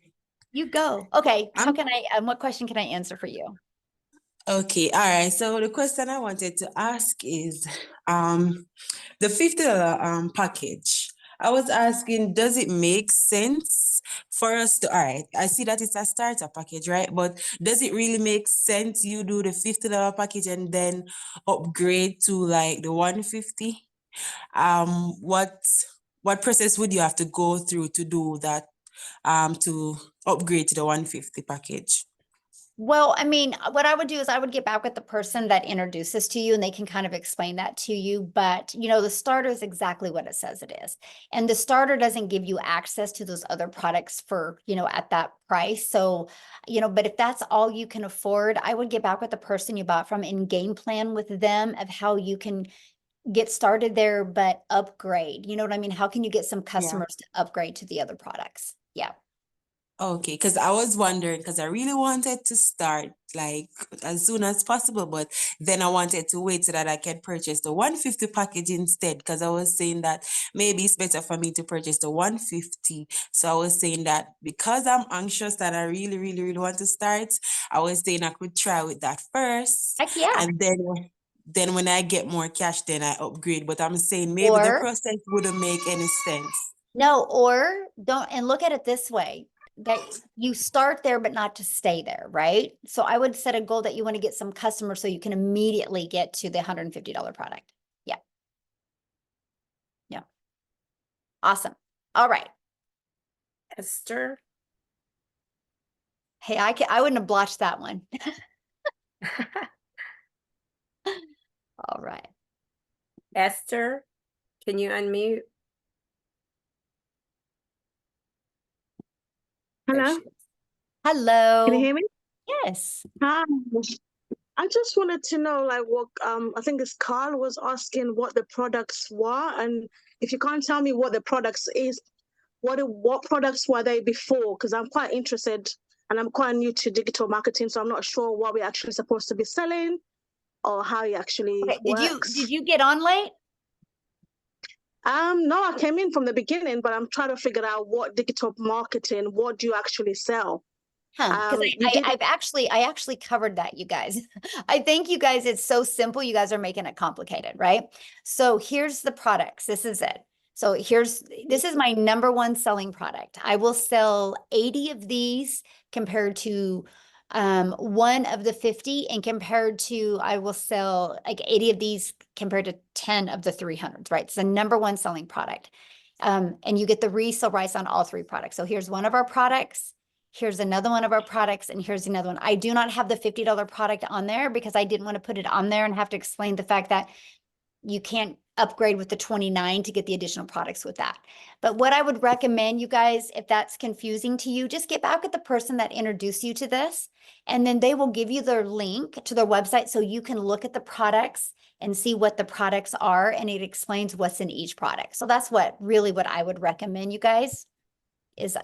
You go. Okay. How can I, what question can I answer for you? Okay, all right. So the question I wanted to ask is the $50 package. I was asking, does it make sense for us to, all right, I see that it's a starter package, right? But does it really make sense you do the $50 package and then upgrade to like the 150? What process would you have to go through to do that, to upgrade to the 150 package? Well, I mean, what I would do is I would get back with the person that introduces to you, and they can kind of explain that to you. But, the starter is exactly what it says it is. And the starter doesn't give you access to those other products for, at that price. So, but if that's all you can afford, I would get back with the person you bought from and game plan with them of how you can get started there, but upgrade. You know what I mean? How can you get some customers to upgrade to the other products? Yeah. Okay, because I was wondering, because I really wanted to start like as soon as possible, but then I wanted to wait so that I can purchase the 150 package instead, because I was saying that maybe it's better for me to purchase the 150. So I was saying that because I'm anxious that I really, really, really want to start, I was saying I could try with that first. Heck yeah. And then when I get more cash, then I upgrade. But I'm saying maybe the process wouldn't make any sense. No, or don't, and look at it this way. that you start there, but not to stay there, right? So I would set a goal that you want to get some customers so you can immediately get to the $150 product. Yeah. Yeah. Awesome. All right. Esther. Hey, I wouldn't have blotched that one. All right. Esther, can you unmute? There Hello? she is. Hello. Can you hear me? Yes. Hi. I just wanted to know, like, what I think it's Carl was asking what the products were, and if you can't tell me what the products is, what products were they before? Because I'm quite interested, and I'm quite new to digital marketing, so I'm not sure what we're actually supposed to be selling or how it actually Okay. works. Did you get on late? No, I came in from the beginning, but I'm trying to figure out what digital marketing, what do you actually sell? Because I actually covered that, you guys. I think you guys, it's so simple. You guys are making it complicated, right? So here's the products. This is it. So this is my number one selling product. I will sell 80 of these compared to one of the 50, and compared to, I will sell like 80 of these compared to 10 of the 300s, right? It's the number one selling product. And you get the resale rights on all three products. So here's one of our products. Here's another one of our products, and here's another one. I do not have the $50 product on there because I didn't want to put it on there and have to explain the fact that you can't upgrade with the 29 to get the additional products with that. But what I would recommend, you guys, if that's confusing to you, just get back with the person that introduced you to this, and then they will give you their link to their website so you can look at the products and see what the products are, and it explains what's in each product. So that's what I would recommend, you guys, is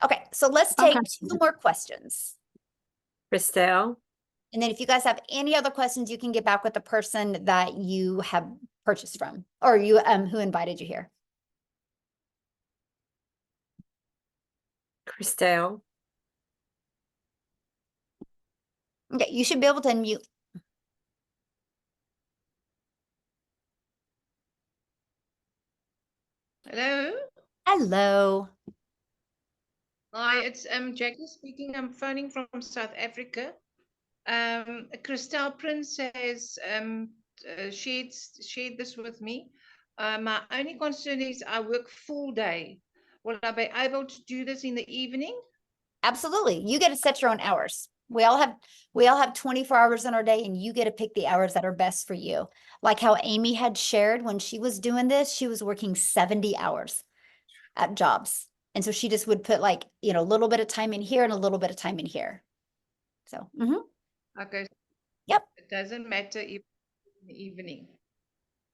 Okay, so let's take two more questions. Christelle. And then if you guys have any other questions, you can get back with the person that you have purchased from, or you who invited you here. Christelle. Okay, you should be able to unmute. Hello. Hello. Hi, it's Jackie speaking. I'm phoning from South Africa. Christelle Prince has shared this with me. My only concern is I work full day. Will I be able to do this in the evening? Absolutely. You get to set your own hours. We all have 24 hours in our day, and you get to pick the hours that are best for you. Like how Amy had shared when she was doing this, she was working 70 hours at jobs. And so she just would put like, a little bit of time in here and a little bit of time in here. So, Okay. Yep. It doesn't matter if in the evening.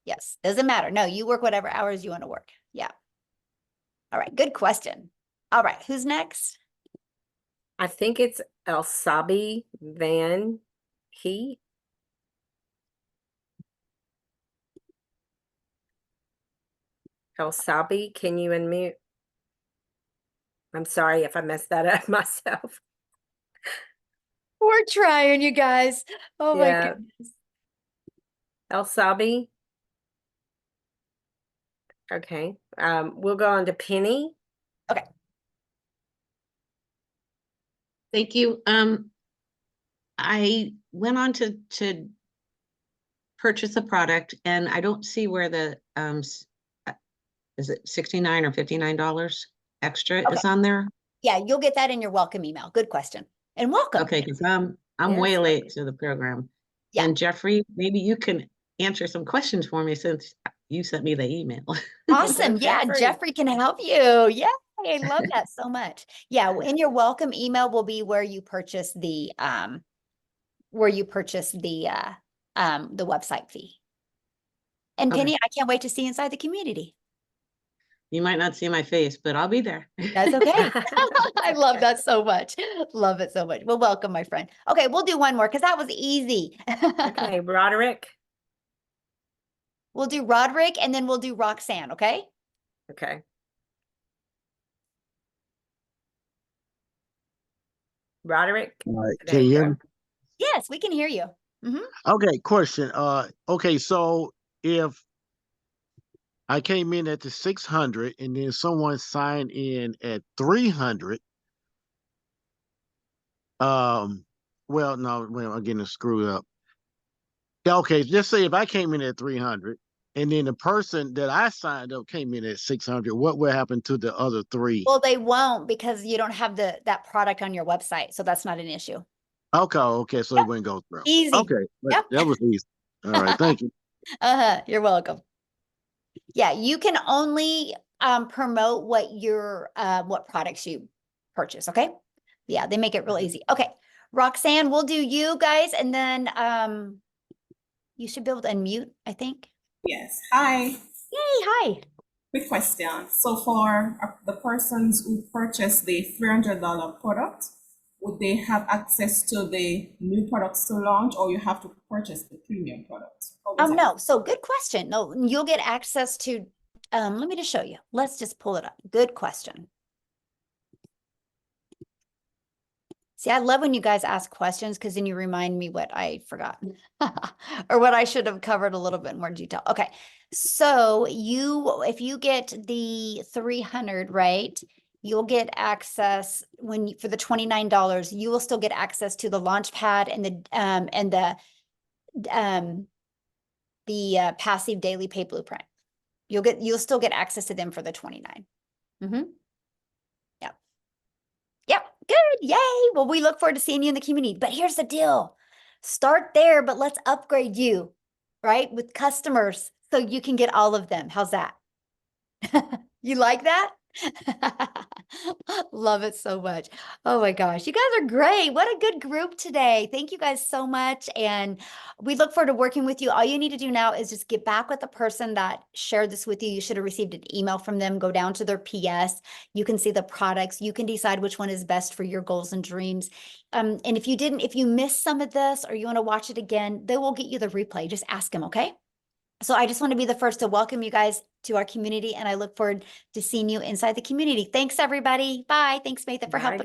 Yes, doesn't matter. No, you work whatever hours you want to work. Yeah. All right, good question. All right, who's next? I think it's Elsabi Van He. Elsabi, can you unmute? I'm sorry if I messed that up myself. We're trying, you guys. Oh my Yeah. goodness. Elsabi. Okay. We'll go on to Penny. Okay. Thank you. I went on to purchase a product, and I don't see where the is it $69 or $59 extra is on there? Yeah, you'll get that in your welcome email. Good question. And welcome. Okay, because I'm way late to the program. Yeah. And Jeffrey, maybe you can answer some questions for me since you sent me the email. Awesome. Yeah, Jeffrey can help you. Yeah, I love that so much. Yeah, in your welcome email will be where you purchase the website fee. And Penny, I can't wait to see you inside the community. You might not see my face, but I'll be there. That's okay. I love that so much. Love it so much. Well, welcome, my friend. Okay, we'll do one more because that was easy. Okay, Roderick. We'll do Roderick, and then we'll do Roxanne, okay? Okay. Roderick. Can you hear me? Yes, we can hear you. Okay, question. Okay, so if I came in at the 600 and then someone signed in at 300. Well, no, well, I'm getting it screwed up. Yeah, okay, just say if I came in at 300 and then the person that I signed up came in at 600, what will happen to the other three? Well, they won't because you don't have that product on your website. So that's not an issue. Okay, so it wouldn't go through. Easy. Okay, Yep. that was easy. All right, thank you. You're welcome. Yeah, you can only promote what products you purchase, okay? Yeah, they make it real easy. Okay, Roxanne, we'll do you guys, and then you should be able to unmute, I think. Yes. Hi. Yay, hi. Quick question. So for the persons who purchase the $300 product, would they have access to the new products to launch, or you have to purchase the premium product? No, so good question. No, you'll get access to, let me just show you. Let's just pull it up. Good question. See, I love when you guys ask questions because then you remind me what I forgot or what I should have covered a little bit more detail. Okay, so if you get the 300, right, you'll get access for the $29, you will still get access to the Launchpad and the passive daily pay blueprint. You'll still get access to them for the 29. Yep, good, yay. Well, we look forward to seeing you in the community. But here's the deal. Start there, but let's upgrade you, right? With customers so you can get all of them. How's that? You like that? Love it so much. Oh my gosh, you guys are great. What a good group today. Thank you guys so much. And we look forward to working with you. All you need to do now is just get back with the person that shared this with you. You should have received an email from them. Go down to their PS. You can see the products. You can decide which one is best for your goals and dreams. And if you missed some of this or you want to watch it again, they will get you the replay. Just ask them, okay? So I just want to be the first to welcome you guys to our community, and I look forward to seeing you inside the community. Thanks, everybody. Bye. Thanks, Matha, for helping me.